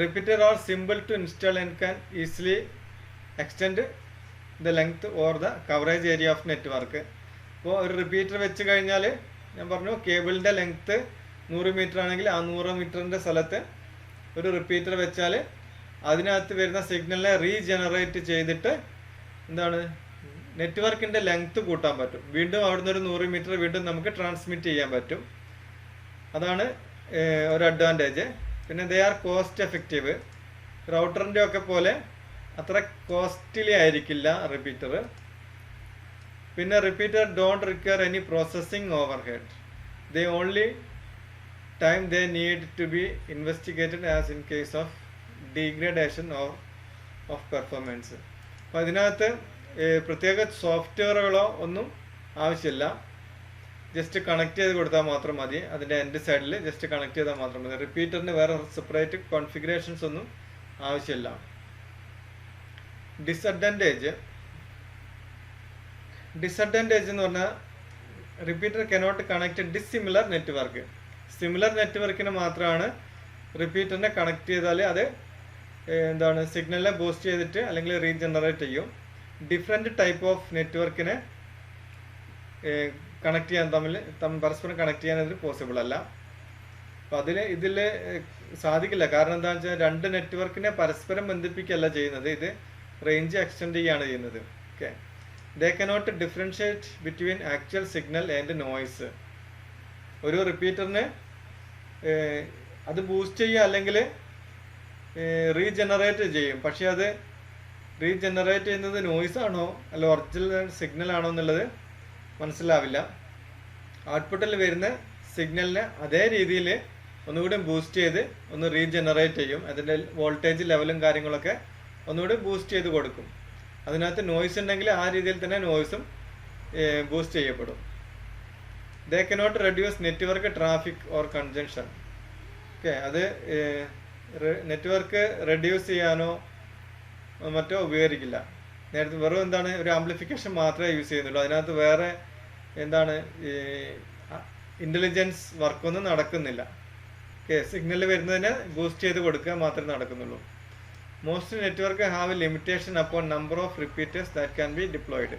Repeater are simple to install and can easily extend the length or the coverage area of network. അപ്പോൾ ഒരു റിപ്പീറ്റർ വെച്ച് കഴിഞ്ഞാൽ ഞാൻ പറഞ്ഞു കേബിളിൻ്റെ ലെങ്ത്ത് 100 മീറ്റർ ആണെങ്കിൽ ആ 100 മീറ്ററിൻ്റെ സ്ഥലത്ത് ഒരു റിപ്പീറ്റർ വെച്ചാൽ അതിനകത്ത് വരുന്ന സിഗ്നലിനെ റീജനറേറ്റ് ചെയ്തിട്ട് എന്താണ് നെറ്റ്വർക്കിൻ്റെ ലെങ്ത്ത് കൂട്ടാൻ പറ്റും. വീണ്ടും അവിടുന്ന് ഒരു 100 മീറ്റർ വീണ്ടും നമുക്ക് ട്രാൻസ്മിറ്റ് ചെയ്യാൻ പറ്റും. അതാണ് ഒരു അഡ്വാൻറ്റേജ്. പിന്നെ ദേ ആർ കോസ്റ്റ് എഫക്റ്റീവ്. റൗട്ടറിൻ്റെ ഒക്കെ പോലെ അത്ര കോസ്റ്റ്ലി ആയിരിക്കില്ല റിപ്പീറ്റർ. പിന്നെ repeater don't require any processing overhead. They only time they need to be investigated as in case of degradation of performance. അപ്പോൾ അതിനകത്ത് പ്രത്യേക സോഫ്റ്റ്വെയറുകളോ ഒന്നും ആവശ്യമില്ല. ജസ്റ്റ് കണക്ട് ചെയ്ത് കൊടുത്താൽ മാത്രം മതി. അതിൻ്റെ എൻഡ് സൈഡിൽ ജസ്റ്റ് കണക്ട് ചെയ്താൽ മാത്രം മതി. റിപ്പീറ്ററിന് വേറെ സെപ്പറേറ്റ് കോൺഫിഗറേഷൻസ് ഒന്നും ആവശ്യമില്ല. ഡിസഡ്വാൻറ്റേജ് എന്ന് പറഞ്ഞാൽ repeater cannot connect dissimilar network. Similar നെറ്റ്വർക്കിന് മാത്രമാണ് റിപ്പീറ്ററിനെ കണക്ട് ചെയ്താൽ അത് എന്താണ് സിഗ്നലിനെ ബൂസ്റ്റ് ചെയ്തിട്ട് അല്ലെങ്കിൽ റീജനറേറ്റ് ചെയ്യും. ഡിഫറെൻറ്റ് ടൈപ്പ് ഓഫ് നെറ്റ്വർക്കിനെ കണക്ട് ചെയ്യാൻ പരസ്പരം കണക്ട് ചെയ്യാൻ അതിന് പോസിബിൾ അല്ല. അപ്പോൾ ഇതിൽ സാധിക്കില്ല. കാരണം എന്താണെന്ന് വെച്ചാൽ 2 നെറ്റ്വർക്കിനെ പരസ്പരം ബന്ധിപ്പിക്കുകയല്ല ചെയ്യുന്നത്, ഇത് റേഞ്ച് എക്സ്റ്റെൻഡ് ചെയ്യുകയാണ് ചെയ്യുന്നത്. Okay, they cannot differentiate between actual signal and noise. ഒരു റിപ്പീറ്ററിന് അത് ബൂസ്റ്റ് ചെയ്യുക അല്ലെങ്കിൽ റീജനറേറ്റ് ചെയ്യും. പക്ഷെ അത് റീജനറേറ്റ് ചെയ്യുന്നത് നോയ്സ് ആണോ അല്ല ഒറിജിനൽ സിഗ്നൽ ആണോ എന്നുള്ളത് മനസ്സിലാവില്ല. ഔട്ട്പുട്ടിൽ വരുന്ന സിഗ്നലിനെ അതേ രീതിയിൽ ഒന്നുകൂടി ബൂസ്റ്റ് ചെയ്ത് ഒന്ന് റീജനറേറ്റ് ചെയ്യും. അതിൻ്റെ വോൾട്ടേജ് ലെവലും കാര്യങ്ങളൊക്കെ ഒന്നുകൂടി ബൂസ്റ്റ് ചെയ്ത് കൊടുക്കും. അതിനകത്ത് നോയ്സ് ഉണ്ടെങ്കിൽ ആ രീതിയിൽ തന്നെ നോയ്സും ബൂസ്റ്റ് ചെയ്യപ്പെടും. They cannot reduce network traffic or congestion. Okay, അത് നെറ്റ്വർക്ക് റെഡ്യൂസ് ചെയ്യാനോ മറ്റോ ഉപകരിക്കില്ല. നേരത്തെ വെറും എന്താണ് ഒരു ആംപ്ലിഫിക്കേഷൻ മാത്രമേ യൂസ് ചെയ്യുന്നുള്ളൂ. അതിനകത്ത് വേറെ എന്താണ് ഇൻ്റലിജൻസ് വർക്കൊന്നും നടക്കുന്നില്ല. ഓക്കെ, സിഗ്നൽ വരുന്നതിനെ ബൂസ്റ്റ് ചെയ്ത് കൊടുക്കുക മാത്രമേ നടക്കുന്നുള്ളൂ. Most network have limitation upon number of repeaters that can be deployed.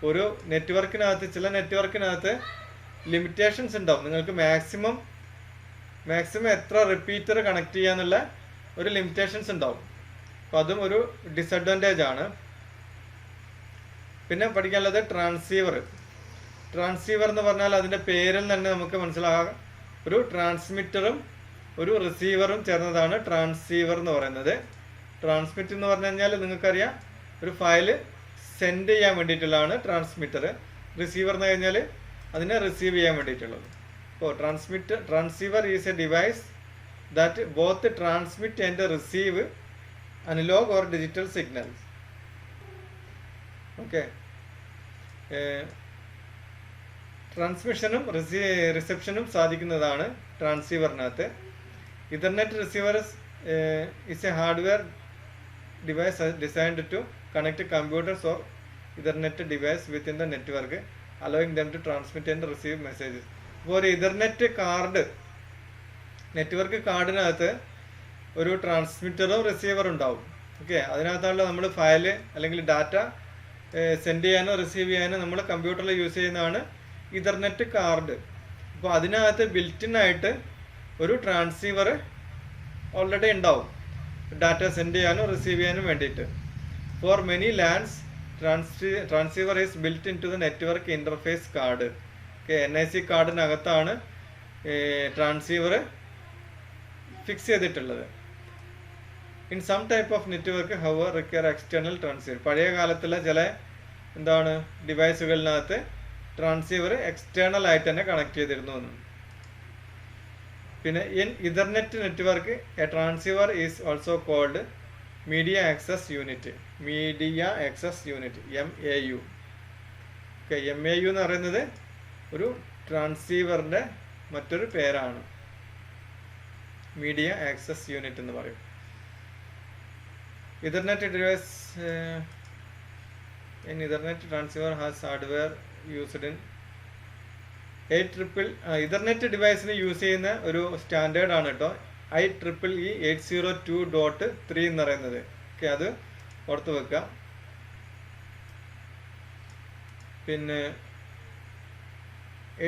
ഒരു നെറ്റ്വർക്കിനകത്ത്, ചില നെറ്റ്വർക്കിനകത്ത് ലിമിറ്റേഷൻസ് ഉണ്ടാവും. നിങ്ങൾക്ക് മാക്സിമം എത്ര റിപ്പീറ്റർ കണക്ട് ചെയ്യാന്നുള്ള ഒരു ലിമിറ്റേഷൻസ് ഉണ്ടാവും. അപ്പോൾ അതും ഒരു ഡിസഡ്വാൻറ്റേജ് ആണ്. പിന്നെ പഠിക്കാനുള്ളത് ട്രാൻസീവർ. ട്രാൻസീവർ എന്ന് പറഞ്ഞാൽ അതിൻ്റെ പേരിൽ തന്നെ നമുക്ക് മനസ്സിലാകാം, ഒരു ട്രാൻസ്മിറ്ററും ഒരു റിസീവറും ചേർന്നതാണ് ട്രാൻസീവർ എന്ന് പറയുന്നത്. ട്രാൻസ്മിറ്റ് എന്ന് പറഞ്ഞു കഴിഞ്ഞാൽ നിങ്ങൾക്കറിയാം, ഒരു ഫയല് സെൻഡ് ചെയ്യാൻ വേണ്ടിയിട്ടുള്ളതാണ് ട്രാൻസ്മിറ്റർ. റിസീവർ എന്ന് കഴിഞ്ഞാൽ അതിനെ റിസീവ് ചെയ്യാൻ വേണ്ടിയിട്ടുള്ളത്. അപ്പോൾ transceiver is a device that both transmit and receive analog or digital signals. Okay, ട്രാൻസ്മിഷനും റിസപ്ഷനും സാധിക്കുന്നതാണ് ട്രാൻസീവറിനകത്ത്. Ethernet receiver is a hardware device designed to connect computers or Ethernet device within the network allowing them to transmit and receive messages. ഇപ്പോൾ ഒരു ഇഥർനെറ്റ് കാർഡ്, നെറ്റ്വർക്ക് കാർഡിനകത്ത് ഒരു ട്രാൻസ്മിറ്ററും റിസീവറും ഉണ്ടാവും. ഓക്കെ, അതിനകത്താണല്ലോ നമ്മൾ ഫയല് അല്ലെങ്കിൽ ഡാറ്റ സെൻഡ് ചെയ്യാനോ റിസീവ് ചെയ്യാനോ നമ്മൾ കമ്പ്യൂട്ടറിൽ യൂസ് ചെയ്യുന്നതാണ് ഇഥർനെറ്റ് കാർഡ്. അപ്പോൾ അതിനകത്ത് ബിൽറ്റിൻ ആയിട്ട് ഒരു ട്രാൻസീവർ ഓൾറെഡി ഉണ്ടാവും, ഡാറ്റ സെൻഡ് ചെയ്യാനോ റിസീവ് ചെയ്യാനും വേണ്ടിയിട്ട്. For many LANs transceiver is built in to the network interface card. Okay, NIC കാർഡിനകത്താണ് ട്രാൻസീവർ ഫിക്സ് ചെയ്തിട്ടുള്ളത്. In some type of network however require external transceiver. പഴയ കാലത്തുള്ള ചില ഡിവൈസുകളിനകത്ത് ട്രാൻസീവർ എക്സ്റ്റേണൽ ആയിട്ട് തന്നെ കണക്ട് ചെയ്തിരുന്നു എന്ന്. പിന്നെ in Ethernet network a transceiver is also called media access unit. MAU. Okay, MAU എന്ന് പറയുന്നത് ഒരു ട്രാൻസീവറിൻ്റെ മറ്റൊരു പേരാണ്. മീഡിയ ആക്സസ് യൂണിറ്റ് എന്ന് പറയും. Ethernet device in Ethernet transceiver has hardware used in Ethernet ഡിവൈസിന് യൂസ് ചെയ്യുന്ന ഒരു സ്റ്റാൻഡേർഡ് ആണ് കേട്ടോ IEEE 802.3 എന്ന് പറയുന്നത്. ഓക്കെ, അത് ഓർത്ത് വെക്കാം. പിന്നെ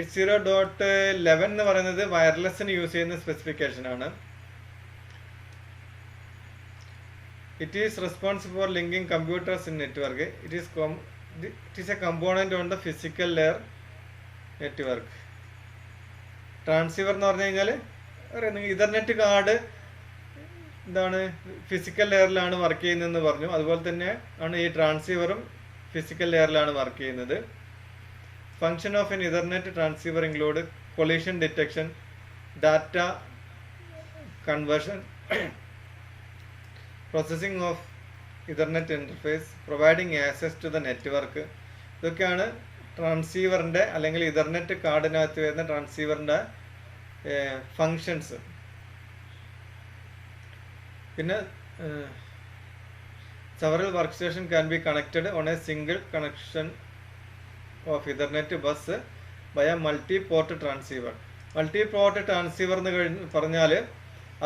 80.11 എന്ന് പറയുന്നത് വയർലെസ്സിന് യൂസ് ചെയ്യുന്ന സ്പെസിഫിക്കേഷൻ ആണ്. It is responsible for linking computers in network. It is a component on the physical layer network. Transceiver എന്ന് പറഞ്ഞു കഴിഞ്ഞാൽ ഇഥർനെറ്റ് കാർഡ് എന്താണ് ഫിസിക്കൽ ലെയറിലാണ് വർക്ക് ചെയ്യുന്നതെന്ന് പറഞ്ഞു. അതുപോലെ തന്നെ ആണ് ഈ ട്രാൻസീവറും ഫിസിക്കൽ ലെയറിലാണ് വർക്ക് ചെയ്യുന്നത്. Function of an Ethernet transceiver include collision detection, data conversion, processing of Ethernet interface, providing access to the network. ഇതൊക്കെയാണ് ട്രാൻസീവറിൻ്റെ അല്ലെങ്കിൽ ഇഥർനെറ്റ് കാർഡിനകത്ത് വരുന്ന ട്രാൻസീവറിൻ്റെ ഫങ്ഷൻസ്. പിന്നെ several workstation can be connected on a single connection of Ethernet bus by a multi-port transceiver. Multi-port transceiver എന്ന് പറഞ്ഞാൽ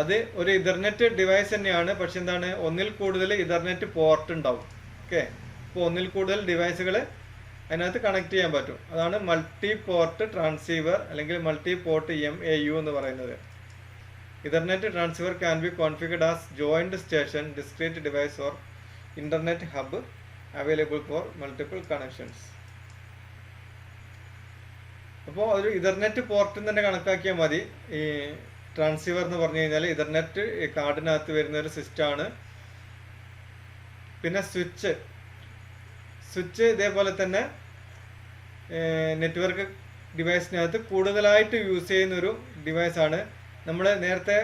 അത് ഒരു ഇഥർനെറ്റ് ഡിവൈസ് തന്നെയാണ്, പക്ഷെ എന്താണ് ഒന്നിൽ കൂടുതൽ ഇഥർനെറ്റ് പോർട്ട് ഉണ്ടാവും. ഓക്കെ, അപ്പോൾ ഒന്നിൽ കൂടുതൽ ഡിവൈസുകൾ അതിനകത്ത് കണക്ട് ചെയ്യാൻ പറ്റും. അതാണ് മൾട്ടി പോർട്ട് ട്രാൻസീവർ അല്ലെങ്കിൽ മൾട്ടി പോർട്ട് MAU എന്ന് പറയുന്നത്. Ethernet transceiver can be configured as joint station, discrete device or internet hub available for multiple connections. അപ്പോൾ ഒരു ഇഥർനെറ്റ് പോർട്ടിൽ തന്നെ കണക്കാക്കിയാൽ മതി. ഈ ട്രാൻസീവർ എന്ന് പറഞ്ഞു കഴിഞ്ഞാൽ ഇഥർനെറ്റ് കാർഡിനകത്ത് വരുന്ന ഒരു സിസ്റ്റമാണ്. പിന്നെ സ്വിച്ച് ഇതേപോലെ തന്നെ നെറ്റ്വർക്ക് ഡിവൈസിനകത്ത് കൂടുതലായിട്ട് യൂസ് ചെയ്യുന്നൊരു ഡിവൈസാണ്. നമ്മൾ നേരത്തെ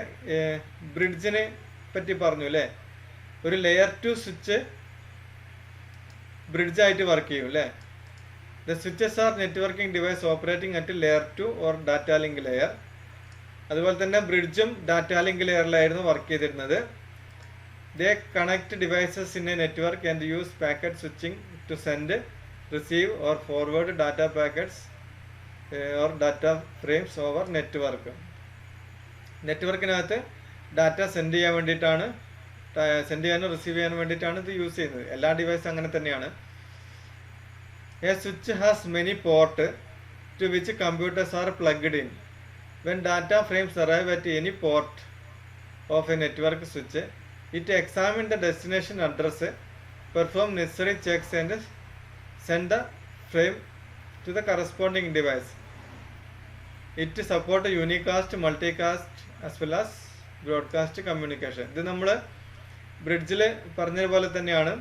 ബ്രിഡ്ജിനെ പറ്റി പറഞ്ഞു അല്ലേ, ഒരു ലെയർ 2 സ്വിച്ച് ബ്രിഡ്ജായിട്ട് വർക്ക് ചെയ്യും അല്ലേ. The switches are networking device operating at layer 2 or data link layer. അതുപോലെ തന്നെ ബ്രിഡ്ജും ഡാറ്റ ലിങ്ക് ലെയറിലായിരുന്നു വർക്ക് ചെയ്തിരുന്നത്. They connect devices in a network and use packet switching to send, receive or forward data packets or data frames over network. നെറ്റ്വർക്കിനകത്ത് ഡാറ്റ സെൻഡ് ചെയ്യാൻ വേണ്ടിയിട്ടാണ് സെൻഡ് ചെയ്യാനും റിസീവ് ചെയ്യാനും വേണ്ടിയിട്ടാണ് ഇത് യൂസ് ചെയ്യുന്നത്. എല്ലാ ഡിവൈസും അങ്ങനെ തന്നെയാണ്. A switch has many port to which computers are plugged in. When data frames arrive at any port of a network switch, it examine the destination address, perform necessary checks and send the frame to the corresponding device. It support unicast, multicast as well as broadcast communication. ഇത് നമ്മൾ ബ്രിഡ്ജിൽ പറഞ്ഞതുപോലെ തന്നെയാണ്.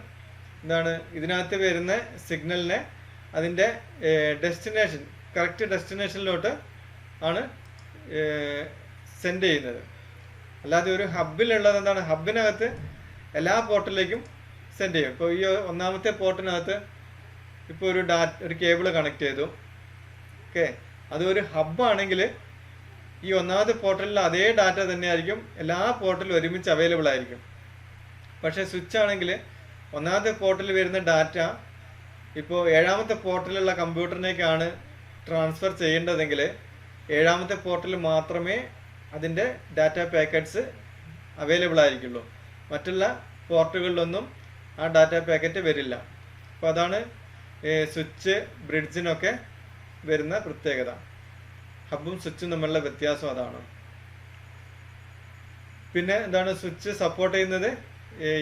എന്താണ് ഇതിനകത്ത് വരുന്ന സിഗ്നലിനെ അതിൻ്റെ ഡെസ്റ്റിനേഷൻ, കറക്റ്റ് ഡെസ്റ്റിനേഷനിലോട്ട് ആണ് സെൻഡ് ചെയ്യുന്നത്. അല്ലാതെ ഒരു ഹബിലുള്ളത് എന്താണ്, ഹബിനകത്ത് എല്ലാ പോർട്ടിലേക്കും സെൻഡ് ചെയ്യും. ഇപ്പോൾ ഈ ഒന്നാമത്തെ പോർട്ടിനകത്ത് ഇപ്പോൾ ഒരു കേബിൾ കണക്ട് ചെയ്തു. ഓക്കെ, അതൊരു ഹബ്ബാണെങ്കിൽ ഈ ഒന്നാമത്തെ പോർട്ടലിൽ അതേ ഡാറ്റ തന്നെയായിരിക്കും എല്ലാ പോർട്ടിലും ഒരുമിച്ച് അവൈലബിൾ ആയിരിക്കും. പക്ഷേ സ്വിച്ച് ആണെങ്കിൽ ഒന്നാമത്തെ പോർട്ടിൽ വരുന്ന ഡാറ്റ ഇപ്പോൾ ഏഴാമത്തെ പോർട്ടിലുള്ള കമ്പ്യൂട്ടറിനേക്കാണ് ട്രാൻസ്ഫർ ചെയ്യേണ്ടതെങ്കിൽ ഏഴാമത്തെ പോർട്ടിൽ മാത്രമേ അതിൻ്റെ ഡാറ്റ പാക്കറ്റ്സ് അവൈലബിൾ ആയിരിക്കുള്ളൂ. മറ്റുള്ള പോർട്ടുകളിലൊന്നും ആ ഡാറ്റ പാക്കറ്റ് വരില്ല. അപ്പോൾ അതാണ് സ്വിച്ച് ബ്രിഡ്ജിനൊക്കെ വരുന്ന പ്രത്യേകത. ഹബും സ്വിച്ചും തമ്മിലുള്ള വ്യത്യാസം അതാണ്. പിന്നെ എന്താണ് സ്വിച്ച് സപ്പോർട്ട് ചെയ്യുന്നത്,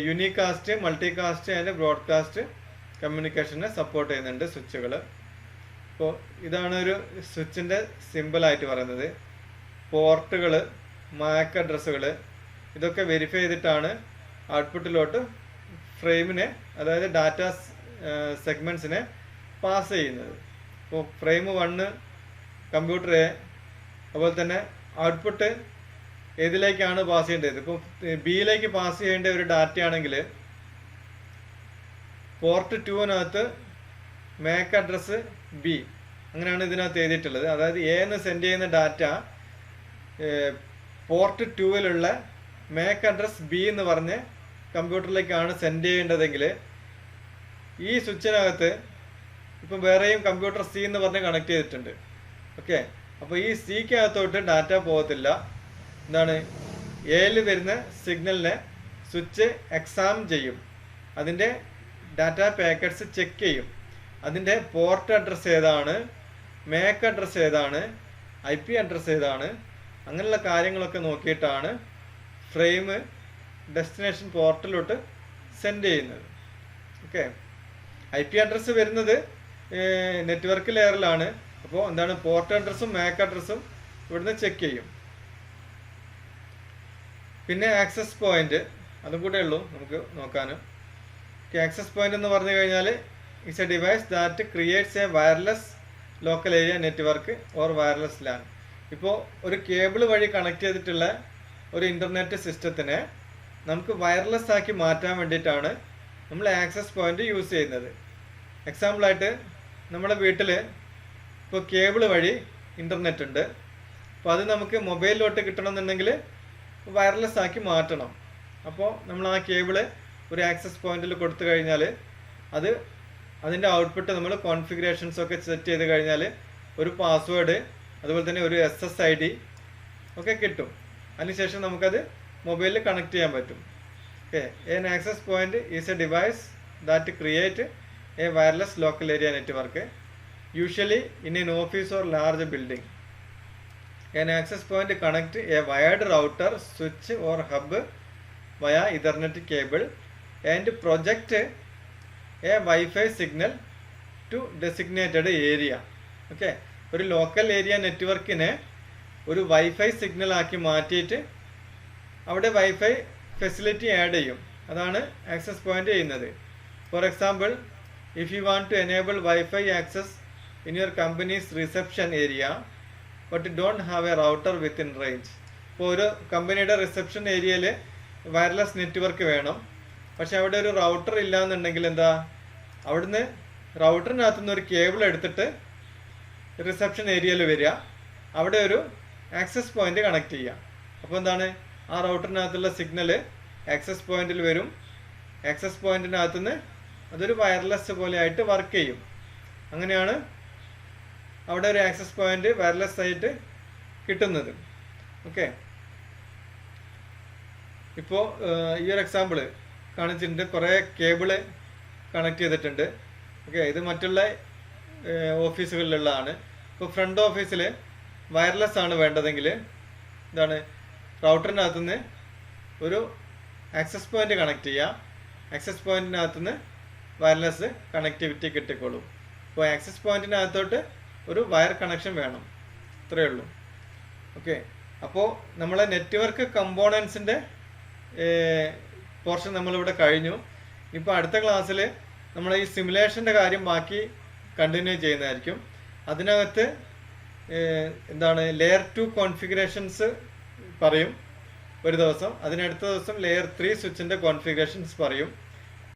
യൂണികാസ്റ്റ്, മൾട്ടികാസ്റ്റ് ആൻഡ് ബ്രോഡ്കാസ്റ്റ് കമ്മ്യൂണിക്കേഷനെ സപ്പോർട്ട് ചെയ്യുന്നുണ്ട് സ്വിച്ചുകൾ. അപ്പോൾ ഇതാണ് ഒരു സ്വിച്ചിൻ്റെ സിമ്പിളായിട്ട് പറയുന്നത്. പോർട്ടുകൾ, മാക് അഡ്രസ്സുകൾ ഇതൊക്കെ വെരിഫൈ ചെയ്തിട്ടാണ് ഔട്ട്പുട്ടിലോട്ട് ഫ്രെയിമിനെ, അതായത് ഡാറ്റ സെഗ്മെൻറ്റ്സിനെ പാസ് ചെയ്യുന്നത്. ഇപ്പോൾ ഫ്രെയിം 1 കമ്പ്യൂട്ടർ എ, അതുപോലെ തന്നെ ഔട്ട്പുട്ട് ഏതിലേക്കാണ് പാസ് ചെയ്യേണ്ടത്. ഇപ്പോൾ ബിയിലേക്ക് പാസ് ചെയ്യേണ്ട ഒരു ഡാറ്റ ആണെങ്കിൽ പോർട്ട് 2-നകത്ത് മാക് അഡ്രസ്സ് ബി, അങ്ങനെയാണ് ഇതിനകത്ത് എഴുതിയിട്ടുള്ളത്. അതായത് എ എന്ന് സെൻഡ് ചെയ്യുന്ന ഡാറ്റ പോർട്ട് 2-ലുള്ള മാക് അഡ്രസ് ബി എന്ന് പറഞ്ഞ് കമ്പ്യൂട്ടറിലേക്കാണ് സെൻഡ് ചെയ്യേണ്ടതെങ്കിൽ ഈ സ്വിച്ചിനകത്ത് ഇപ്പം വേറെയും കമ്പ്യൂട്ടർ സി എന്ന് പറഞ്ഞ് കണക്ട് ചെയ്തിട്ടുണ്ട്. ഓക്കെ, അപ്പോൾ ഈ സിക്കകത്തോട്ട് ഡാറ്റ പോകത്തില്ല. എന്താണ്, എയിൽ വരുന്ന സിഗ്നലിനെ സ്വിച്ച് എക്സാം ചെയ്യും, അതിൻ്റെ ഡാറ്റ പാക്കറ്റ്സ് ചെക്ക് ചെയ്യും, അതിൻ്റെ പോർട്ട് അഡ്രസ്സ് ഏതാണ്, മാക് അഡ്രസ്സ് ഏതാണ്, IP അഡ്രസ്സ് ഏതാണ്, അങ്ങനെയുള്ള കാര്യങ്ങളൊക്കെ നോക്കിയിട്ടാണ് ഫ്രെയിം ഡെസ്റ്റിനേഷൻ പോർട്ടിലോട്ട് സെൻഡ് ചെയ്യുന്നത്. ഓക്കെ, IP അഡ്രസ്സ് വരുന്നത് നെറ്റ്വർക്ക് ലെയറിലാണ്. അപ്പോൾ എന്താണ്, പോർട്ട് അഡ്രസ്സും മാക് അഡ്രസ്സും ഇവിടുന്ന് ചെക്ക് ചെയ്യും. പിന്നെ ആക്സസ് പോയിന്റ്, അതും കൂടെ ഉള്ളൂ നമുക്ക് നോക്കാൻ. ആക്സസ് പോയിന്റ് എന്ന് പറഞ്ഞു കഴിഞ്ഞാൽ it's a device that creates a wireless local area network or wireless LAN. ഇപ്പോൾ ഒരു കേബിൾ വഴി കണക്ട് ചെയ്തിട്ടുള്ള ഒരു ഇൻ്റർനെറ്റ് സിസ്റ്റത്തിനെ നമുക്ക് വയർലെസ് ആക്കി മാറ്റാൻ വേണ്ടിയിട്ടാണ് നമ്മൾ ആക്സസ് പോയിന്റ് യൂസ് ചെയ്യുന്നത്. എക്സാമ്പിളായിട്ട് നമ്മുടെ വീട്ടിൽ ഇപ്പോൾ കേബിൾ വഴി ഇൻ്റർനെറ്റ് ഉണ്ട്. അപ്പോൾ അത് നമുക്ക് മൊബൈലിലോട്ട് കിട്ടണമെന്നുണ്ടെങ്കിൽ വയർലെസ് ആക്കി മാറ്റണം. അപ്പോൾ നമ്മൾ ആ കേബിള് ഒരു ആക്സസ് പോയിന്റിൽ കൊടുത്തു കഴിഞ്ഞാൽ അതിൻ്റെ ഔട്ട്പുട്ട് നമ്മൾ കോൺഫിഗറേഷൻസ് ഒക്കെ സെറ്റ് ചെയ്ത് കഴിഞ്ഞാൽ ഒരു പാസ്വേഡ്, അതുപോലെ തന്നെ ഒരു SSID ഒക്കെ കിട്ടും. അതിനുശേഷം നമുക്കത് മൊബൈലിൽ കണക്ട് ചെയ്യാൻ പറ്റും. Okay, an access point is a device that create a wireless local area network, usually in an office or large building. An access point connect a wired router, switch or hub via Ethernet cable and project a Wi-Fi signal to designated area. Okay, ഒരു ലോക്കൽ ഏരിയ നെറ്റ്വർക്കിനെ ഒരു വൈഫൈ സിഗ്നൽ ആക്കി മാറ്റിയിട്ട് അവിടെ വൈഫൈ ഫെസിലിറ്റി ആഡ് ചെയ്യും. അതാണ് ആക്സസ് പോയിന്റ് ചെയ്യുന്നത്. For example, if you want to enable wifi access in your company's reception area but don't have a router within range. ഇപ്പോൾ ഒരു കമ്പനിയുടെ റിസപ്ഷൻ ഏരിയയിൽ വയർലെസ് നെറ്റ്വർക്ക് വേണം, പക്ഷെ അവിടെ ഒരു റൗട്ടർ ഇല്ല എന്നുണ്ടെങ്കിൽ എന്താ, അവിടുന്ന് റൗട്ടറിനകത്തുനിന്ന് ഒരു കേബിൾ എടുത്തിട്ട് റിസപ്ഷൻ ഏരിയയിൽ വരിക, അവിടെ ഒരു ആക്സസ് പോയിന്റ് കണക്ട് ചെയ്യുക. അപ്പോൾ എന്താണ്, ആ റൗട്ടറിനകത്തുള്ള സിഗ്നൽ ആക്സസ് പോയിന്റിൽ വരും. ആക്സസ് പോയിന്റിനകത്തുനിന്ന് അതൊരു വയർലെസ് പോലെ ആയിട്ട് വർക്ക് ചെയ്യും. അങ്ങനെയാണ് അവിടെ ഒരു ആക്സസ് പോയിന്റ് വയർലെസ് ആയിട്ട് കിട്ടുന്നത്. ഓക്കെ, ഇപ്പോൾ ഈ ഒരു എക്സാമ്പിൾ കാണിച്ചിട്ടുണ്ട്, കുറേ കേബിള് കണക്ട് ചെയ്തിട്ടുണ്ട്. ഓക്കെ, ഇത് മറ്റുള്ള ഓഫീസുകളിലുള്ളതാണ്. ഇപ്പോൾ ഫ്രണ്ട് ഓഫീസിൽ വയർലെസ് ആണ് വേണ്ടതെങ്കിൽ എന്താണ്, റൗട്ടറിനകത്തുനിന്ന് ഒരു ആക്സസ് പോയിന്റ് കണക്ട് ചെയ്യാം. ആക്സസ് പോയിന്റിനകത്തുനിന്ന് വയർലെസ് കണക്ടിവിറ്റി കിട്ടിക്കോളും. അപ്പോൾ ആക്സസ് പോയിന്റിനകത്തോട്ട് ഒരു വയർ കണക്ഷൻ വേണം, ഇത്രയേ ഉള്ളൂ. ഓക്കെ, അപ്പോൾ നമ്മളെ നെറ്റ്വർക്ക് കമ്പോണൻസിൻ്റെ പോർഷൻ നമ്മളിവിടെ കഴിഞ്ഞു. ഇപ്പോൾ അടുത്ത ക്ലാസ്സിൽ നമ്മൾ ഈ സിമുലേഷൻ്റെ കാര്യം ബാക്കി കണ്ടിന്യൂ ചെയ്യുന്നതായിരിക്കും. അതിനകത്ത് എന്താണ് ലെയർ 2 കോൺഫിഗറേഷൻസ് പറയും ഒരു ദിവസം, അതിനടുത്ത ദിവസം ലെയർ 3 സ്വിച്ചിൻ്റെ കോൺഫിഗറേഷൻസ് പറയും.